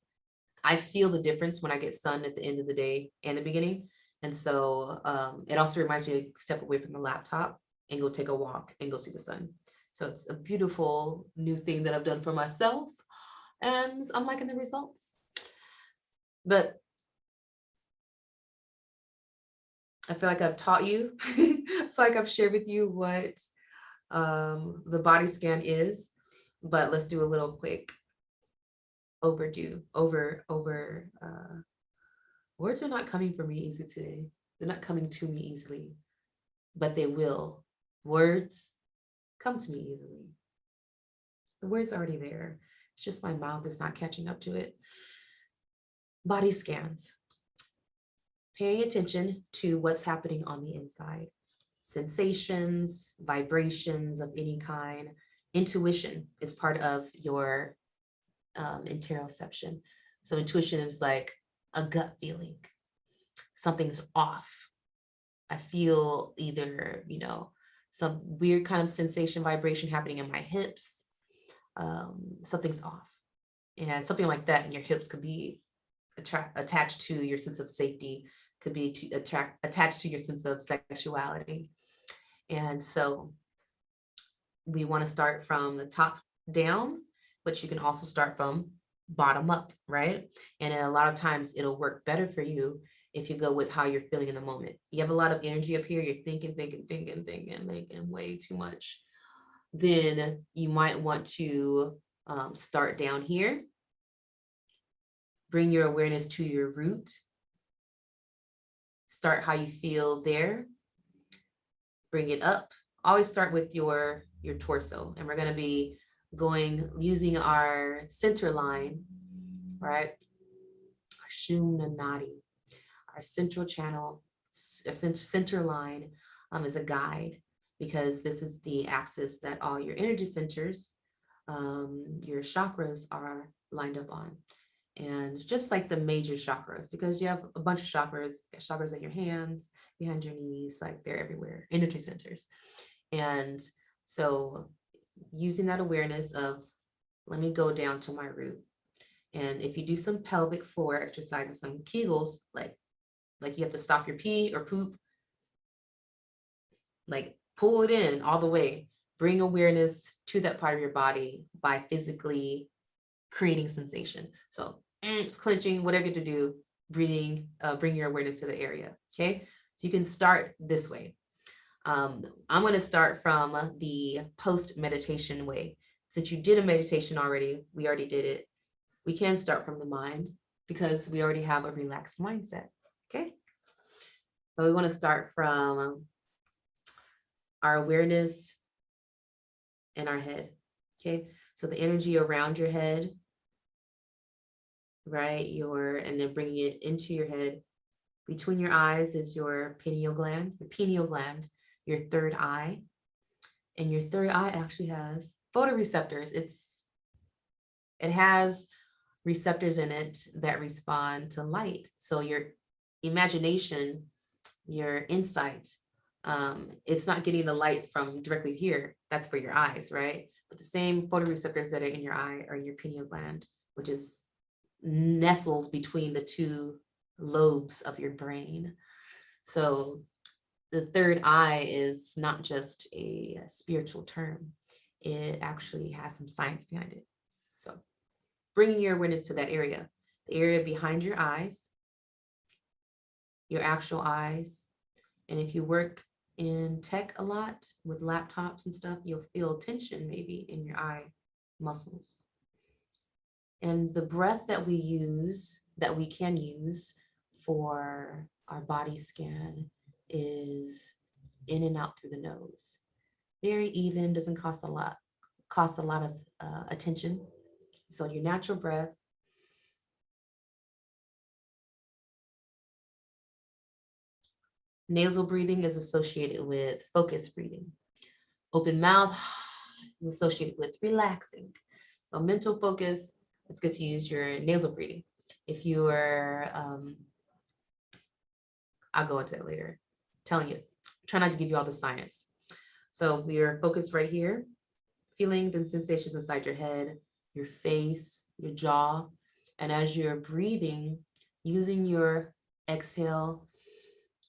I feel the difference when I get sun at the end of the day and the beginning. And so it also reminds me to step away from the laptop and go take a walk and go see the sun. So it's a beautiful new thing that I've done for myself, and I'm liking the results. But I feel like I've taught you, I feel like I've shared with you what the body scan is, but let's do a little quick words are not coming for me easy today. They're not coming to me easily, but they will. Words come to me easily. The words are already there. It's just my mouth is not catching up to it. Body scans. Paying attention to what's happening on the inside. Sensations, vibrations of any kind. Intuition is part of your interoception. So intuition is like a gut feeling. Something's off. I feel either, some weird kind of sensation, vibration happening in my hips. Something's off. And something like that in your hips could be attached to your sense of safety, could be attached to your sense of sexuality. And so we want to start from the top down, but you can also start from bottom up, right? And a lot of times it'll work better for you if you go with how you're feeling in the moment. You have a lot of energy up here, you're thinking way too much. Then you might want to start down here. Bring your awareness to your root. Start how you feel there. Bring it up. Always start with your torso. And we're going to be using our center line, right? Our Shumna Nadi, our central channel, center line is a guide, because this is the axis that all your energy centers, your chakras are lined up on. And just like the major chakras, because you have a bunch of chakras in your hands, behind your knees, like they're everywhere, energy centers. And so using that awareness of, let me go down to my root. And if you do some pelvic floor exercises, some Kegels, like you have to stop your pee or poop, like pull it in all the way, bring awareness to that part of your body by physically creating sensation. So it's clenching, whatever you have to do, breathing, bring your awareness to the area. Okay, so you can start this way. I'm going to start from the post meditation way. Since you did a meditation already, we already did it. We can start from the mind because we already have a relaxed mindset. Okay, so we want to start from our awareness in our head. Okay, so the energy around your head, right? And then bringing it into your head. Between your eyes is your pineal gland, your third eye. And your third eye actually has photoreceptors. It has receptors in it that respond to light. So your imagination, your insight, it's not getting the light from directly here. That's for your eyes, right? But the same photoreceptors that are in your eye are in your pineal gland, which is nestled between the two lobes of your brain. So the third eye is not just a spiritual term. It actually has some science behind it. So bringing your awareness to that area, the area behind your eyes, your actual eyes. And if you work in tech a lot with laptops and stuff, you'll feel tension maybe in your eye muscles. And the breath that we can use for our body scan is in and out through the nose. Very even, doesn't cost a lot of attention. So your natural breath, Nasal breathing is associated with focused breathing. Open mouth is associated with relaxing. So mental focus, it's good to use your nasal breathing. If you are, I'll go into it later. Telling you, try not to give you all the science. So we are focused right here, feeling the sensations inside your head, your face, your jaw. And as you're breathing, using your exhale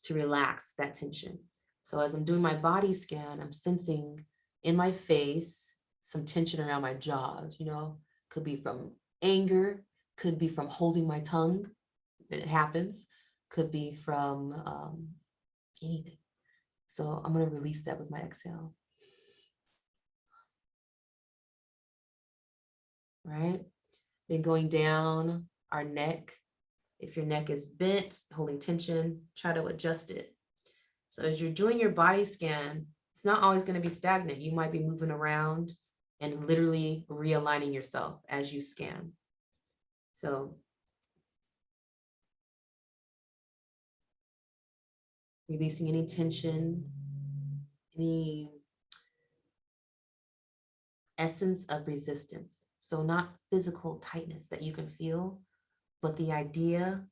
to relax that tension. So as I'm doing my body scan, I'm sensing in my face some tension around my jaws, could be from anger, could be from holding my tongue. It happens, could be from anything. So I'm going to release that with my exhale. Right? Then going down our neck. If your neck is bent, holding tension, try to adjust it. So as you're doing your body scan, it's not always going to be stagnant. You might be moving around and literally realigning yourself as you scan. So releasing any tension, any essence of resistance. So not physical tightness that you can feel, but the idea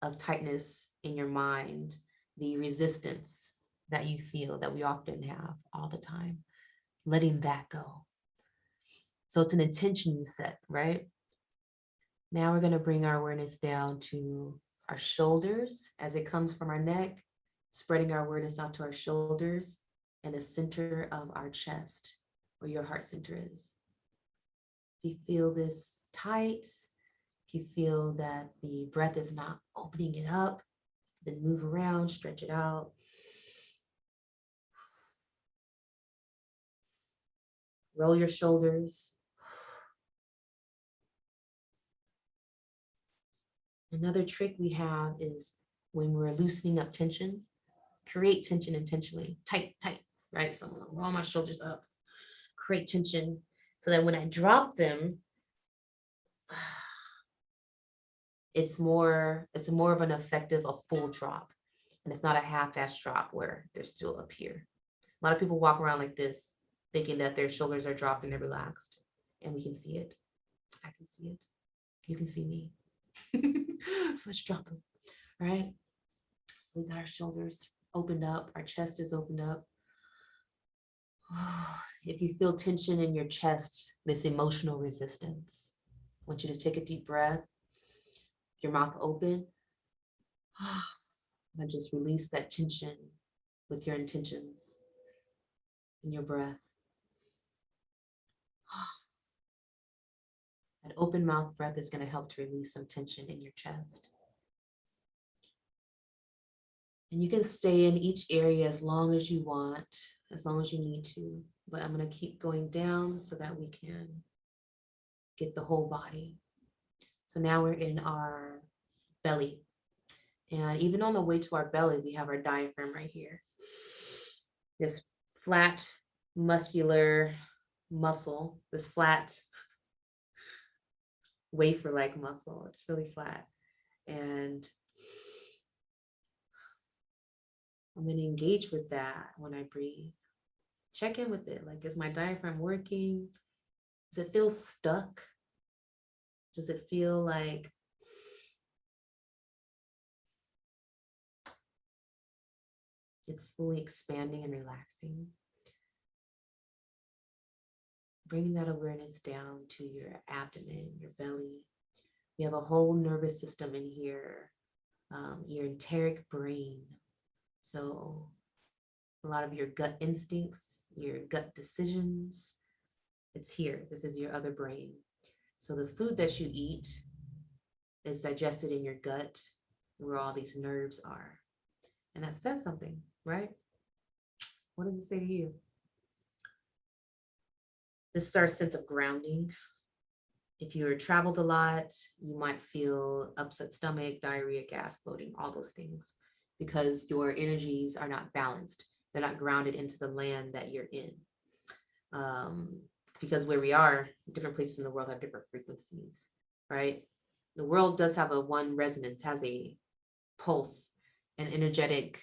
of tightness in your mind, the resistance that you feel that we often have all the time, letting that go. So it's an intention you set, right? Now we're going to bring our awareness down to our shoulders as it comes from our neck, spreading our awareness out to our shoulders and the center of our chest, where your heart center is. If you feel this tight, if you feel that the breath is not opening it up, then move around, stretch it out. Roll your shoulders. Another trick we have is when we're loosening up tension, create tension intentionally. Tight, right? So I'm gonna roll my shoulders up, create tension, so that when I drop them, it's more of an effective, a full drop. And it's not a half-ass drop where they're still up here. A lot of people walk around like this, thinking that their shoulders are dropping, they're relaxed. And we can see it. I can see it. You can see me. So let's drop them, right? So we got our shoulders opened up, our chest is opened up. If you feel tension in your chest, this emotional resistance, I want you to take a deep breath, your mouth open, and just release that tension with your intentions in your breath. That open mouth breath is going to help to release some tension in your chest. And you can stay in each area as long as you want, as long as you need to. But I'm going to keep going down so that we can get the whole body. So now we're in our belly. And even on the way to our belly, we have our diaphragm right here. This flat, muscular muscle, this flat wafer-like muscle. It's really flat. And I'm going to engage with that when I breathe. Check in with it. Like, is my diaphragm working? Does it feel stuck? Does it feel like it's fully expanding and relaxing? Bringing that awareness down to your abdomen, your belly. You have a whole nervous system in here, your enteric brain. So a lot of your gut instincts, your gut decisions, it's here. This is your other brain. So the food that you eat is digested in your gut, where all these nerves are. And that says something, right? What does it say to you? This is our sense of grounding. If you're traveled a lot, you might feel upset stomach, diarrhea, gas, bloating, all those things, because your energies are not balanced. They're not grounded into the land that you're in. Because where we are, different places in the world have different frequencies, right? The world does have a one resonance, has a pulse, an energetic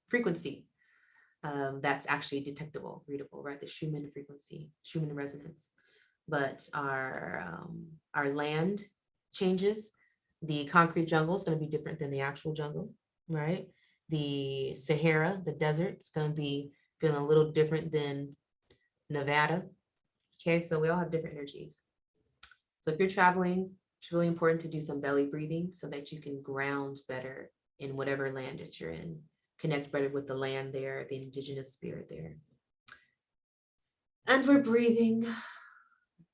frequency that's actually detectable, readable, right? The Schumann frequency, Schumann resonance. But our land changes. The concrete jungle is going to be different than the actual jungle, right? The Sahara, the desert, is going to be feeling a little different than Nevada. Okay, so we all have different energies. So if you're traveling, it's really important to do some belly breathing so that you can ground better in whatever land that you're in, connect better with the land there, the indigenous spirit there. And we're breathing.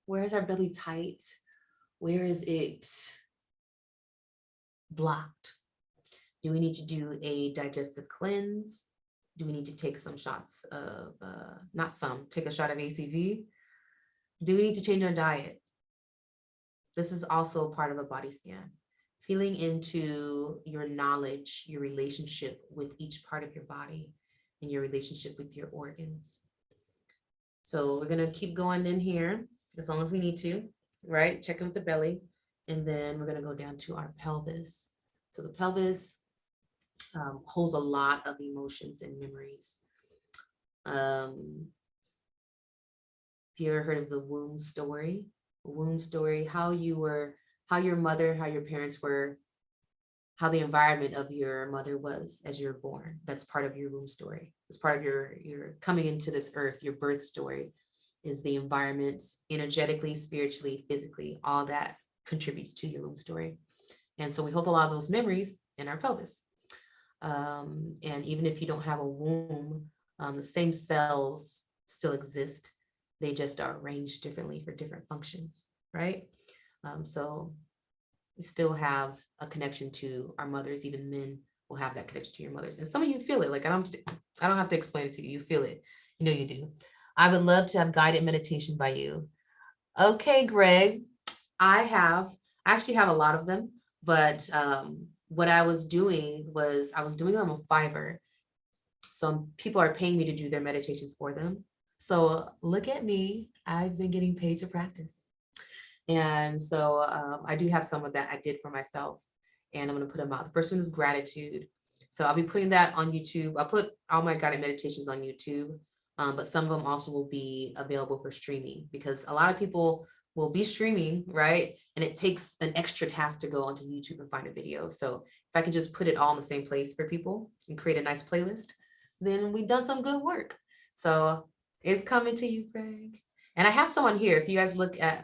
Where is our belly tight? Where is it blocked? Do we need to do a digestive cleanse? Do we need to take some shots of, take a shot of ACV? Do we need to change our diet? This is also part of a body scan. Feeling into your knowledge, your relationship with each part of your body and your relationship with your organs. So we're gonna keep going in here as long as we need to, right? Check in with the belly. And then we're gonna go down to our pelvis. So the pelvis holds a lot of emotions and memories. Have you ever heard of the womb story? Womb story, how your mother, how your parents were, how the environment of your mother was as you were born. That's part of your womb story. It's part of your coming into this earth, your birth story is the environment, energetically, spiritually, physically, all that contributes to your womb story. And so we hold a lot of those memories in our pelvis. And even if you don't have a womb, the same cells still exist. They just are arranged differently for different functions, right? So we still have a connection to our mothers. Even men will have that connection to your mothers. And some of you feel it. Like I don't have to explain it to you. You feel it. You know you do. I would love to have guided meditation by you. Okay, Greg. I actually have a lot of them, but what I was doing was I was doing them on Fiverr. So people are paying me to do their meditations for them. So look at me. I've been getting paid to practice. And so I do have some of that I did for myself, and I'm going to put them out. The first one is gratitude. So I'll be putting that on YouTube. I'll put all my guided meditations on YouTube, but some of them also will be available for streaming because a lot of people will be streaming, right? And it takes an extra task to go onto YouTube and find a video. So if I can just put it all in the same place for people and create a nice playlist, then we've done some good work. So it's coming to you, Greg. And I have someone here. If you guys look at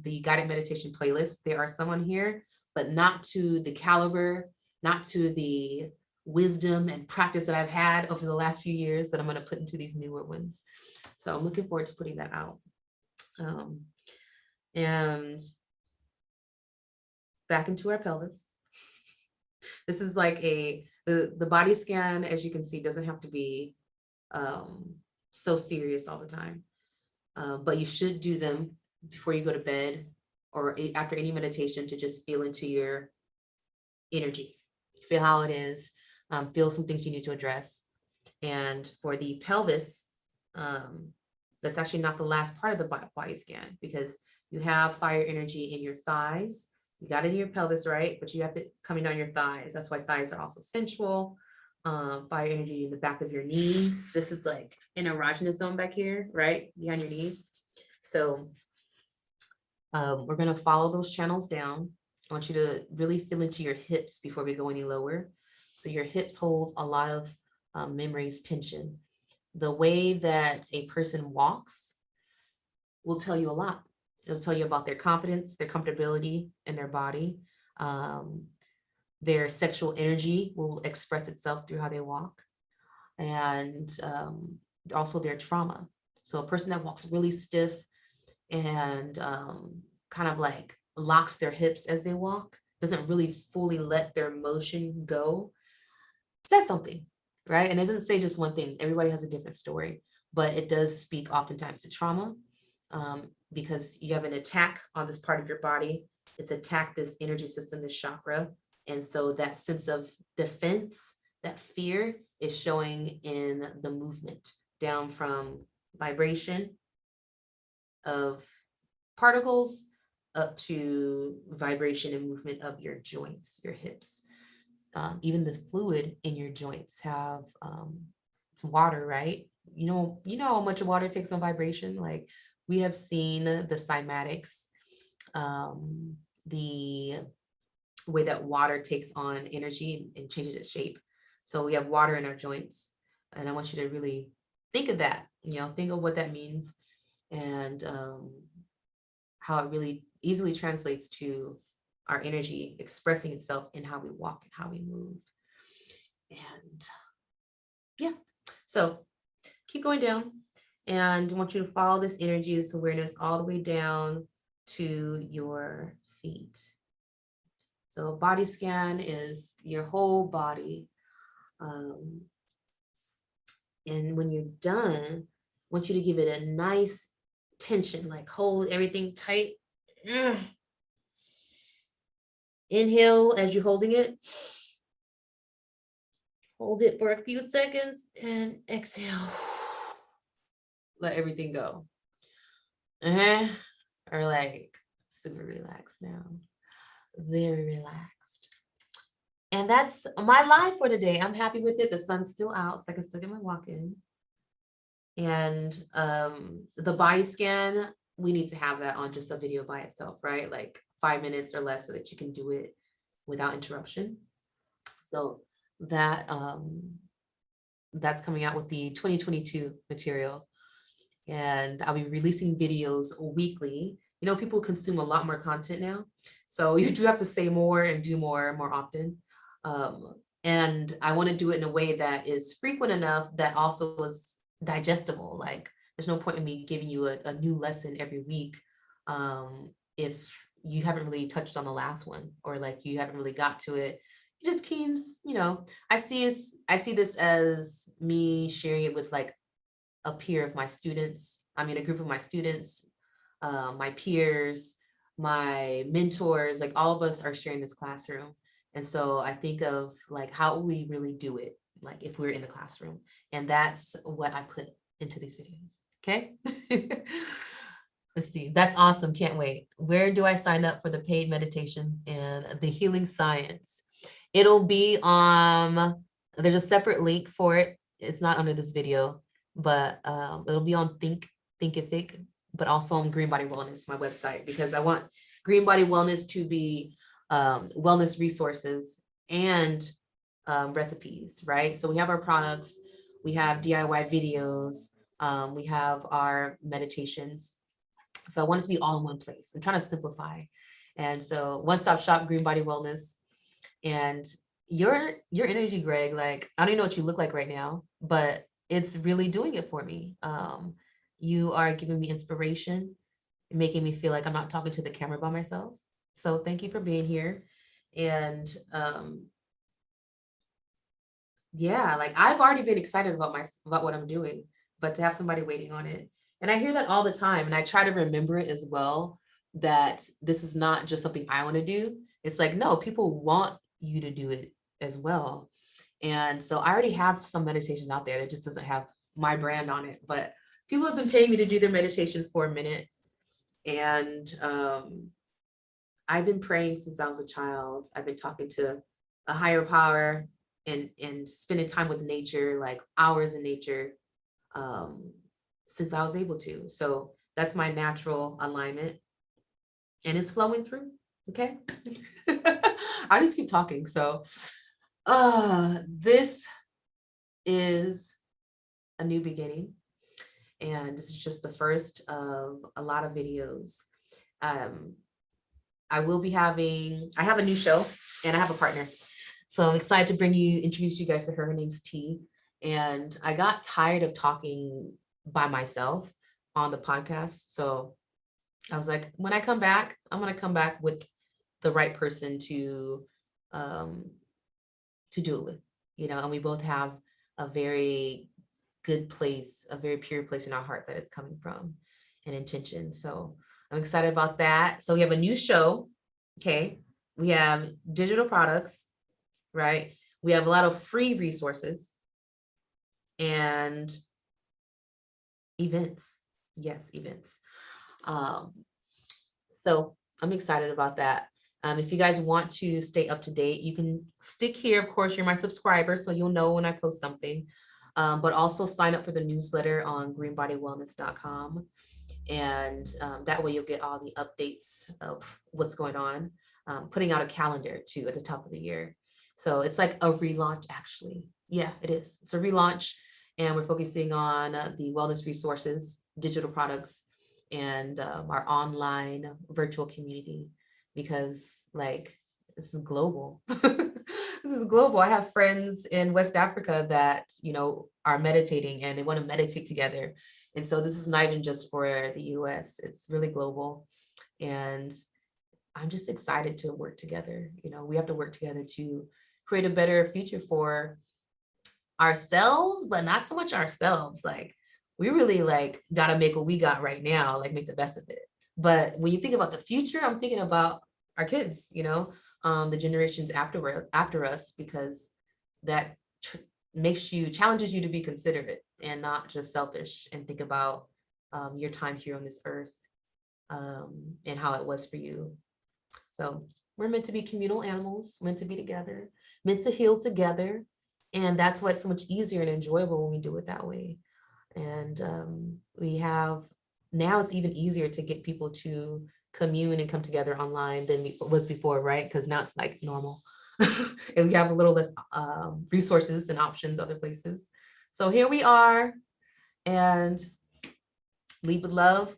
the guided meditation playlist, there are someone here, but not to the caliber, not to the wisdom and practice that I've had over the last few years that I'm going to put into these newer ones. So I'm looking forward to putting that out. And back into our pelvis. This is like the body scan, as you can see, doesn't have to be so serious all the time. But you should do them before you go to bed or after any meditation to just feel into your energy, feel how it is, feel some things you need to address. And for the pelvis, that's actually not the last part of the body scan because you have fire energy in your thighs. You got it in your pelvis, right? But you have it coming down your thighs. That's why thighs are also sensual. Fire energy in the back of your knees. This is like an erogenous zone back here, right? Behind your knees. So we're going to follow those channels down. I want you to really feel into your hips before we go any lower. So your hips hold a lot of memories, tension. The way that a person walks will tell you a lot. It'll tell you about their confidence, their comfortability in their body. Their sexual energy will express itself through how they walk, and also their trauma. So a person that walks really stiff and kind of like locks their hips as they walk, doesn't really fully let their motion go, says something, right? And it doesn't say just one thing. Everybody has a different story, but it does speak oftentimes to trauma because you have an attack on this part of your body. It's attacked this energy system, this chakra. And so that sense of defense, that fear is showing in the movement down from vibration of particles up to vibration and movement of your joints, your hips. even the fluid in your joints have it's water, right? You know how much water takes on vibration. Like we have seen the cymatics, the way that water takes on energy and changes its shape. So we have water in our joints, and I want you to really think of that. Think of what that means, and how it really easily translates to our energy expressing itself in how we walk and how we move. And yeah, so keep going down, and I want you to follow this energy, this awareness all the way down to your feet. So a body scan is your whole body. And when you're done, I want you to give it a nice tension, like hold everything tight. Inhale as you're holding it. Hold it for a few seconds and exhale. Let everything go. Or like super relaxed now. Very relaxed. And that's my live for today. I'm happy with it. The sun's still out, so I can still get my walk in. And the body scan, we need to have that on just a video by itself, right? Like 5 minutes or less, so that you can do it without interruption. So that that's coming out with the 2022 material. And I'll be releasing videos weekly. People consume a lot more content now. So you do have to say more and do more often. And I want to do it in a way that is frequent enough that also is digestible. Like there's no point in me giving you a new lesson every week if you haven't really touched on the last one, or like you haven't really got to it. It just keeps, I see this as me sharing it with like a peer of my students. I mean, a group of my students, my peers, my mentors, like all of us are sharing this classroom. And so I think of like, how we really do it, like if we're in the classroom. And that's what I put into these videos. Okay. Let's see. That's awesome. Can't wait. Where do I sign up for the paid meditations and the healing science? It'll be there's a separate link for it. It's not under this video, but it'll be on Thinkific, but also on Green Body Wellness, my website, because I want Green Body Wellness to be wellness resources and recipes, right? So we have our products, we have DIY videos, we have our meditations. So I want it to be all in one place. I'm trying to simplify. And so one-stop shop, Green Body Wellness. And your energy, Greg, like, I don't even know what you look like right now, but it's really doing it for me. You are giving me inspiration, making me feel like I'm not talking to the camera by myself. So thank you for being here. And yeah, like I've already been excited about what I'm doing, but to have somebody waiting on it. And I hear that all the time. And I try to remember it as well, that this is not just something I want to do. It's like, no, people want you to do it as well. And so I already have some meditations out there that just doesn't have my brand on it, but people have been paying me to do their meditations for a minute. And I've been praying since I was a child. I've been talking to a higher power and spending time with nature, like hours in nature, since I was able to. So that's my natural alignment, and it's flowing through. Okay. I just keep talking. So this is a new beginning, and this is just the first of a lot of videos. I have a new show and I have a partner. So I'm excited to introduce you guys to her. Her name's T. And I got tired of talking by myself on the podcast. So I was like, when I come back, I'm going to come back with the right person to do it with, and we both have a very good place, a very pure place in our heart that it's coming from, and intention. So I'm excited about that. So we have a new show. Okay. We have digital products, right? We have a lot of free resources and events. Yes, events. So I'm excited about that. If you guys want to stay up to date, you can stick here. Of course, you're my subscriber, so you'll know when I post something. But also sign up for the newsletter on greenbodywellness.com. And that way you'll get all the updates of what's going on. Putting out a calendar too at the top of the year. So it's like a relaunch, actually. Yeah, it is. It's a relaunch. And we're focusing on the wellness resources, digital products, and our online virtual community, because like this is global. This is global. I have friends in West Africa that, are meditating and they want to meditate together. And so this is not even just for the US, it's really global. And I'm just excited to work together. We have to work together to create a better future for ourselves, but not so much ourselves. Like we really got to make what we got right now, make the best of it. But when you think about the future, I'm thinking about our kids, the generations after us, because that challenges you to be considerate and not just selfish, and think about your time here on this earth, and how it was for you. So we're meant to be communal animals, meant to be together, meant to heal together. And that's why it's so much easier and enjoyable when we do it that way. And now it's even easier to get people to commune and come together online than it was before, right? Because now it's like normal. And we have a little less resources and options other places. So here we are, and lead with love.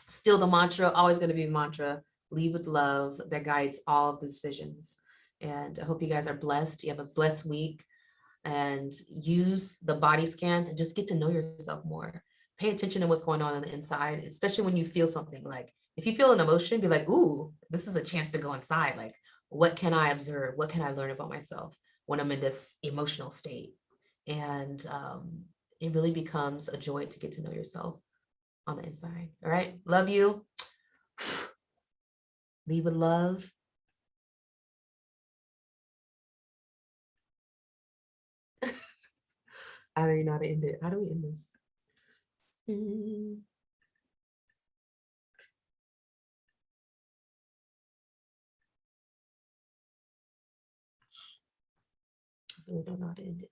Still the mantra, always going to be a mantra, lead with love, that guides all of the decisions. And I hope you guys are blessed. You have a blessed week, and use the body scan to just get to know yourself more. Pay attention to what's going on the inside, especially when you feel something. Like if you feel an emotion, be like, ooh, this is a chance to go inside. Like, what can I observe? What can I learn about myself when I'm in this emotional state? And it really becomes a joy to get to know yourself on the inside. All right. Love you. Leave with love. I don't even know how to end it. How do we end this? I really don't know how to end it.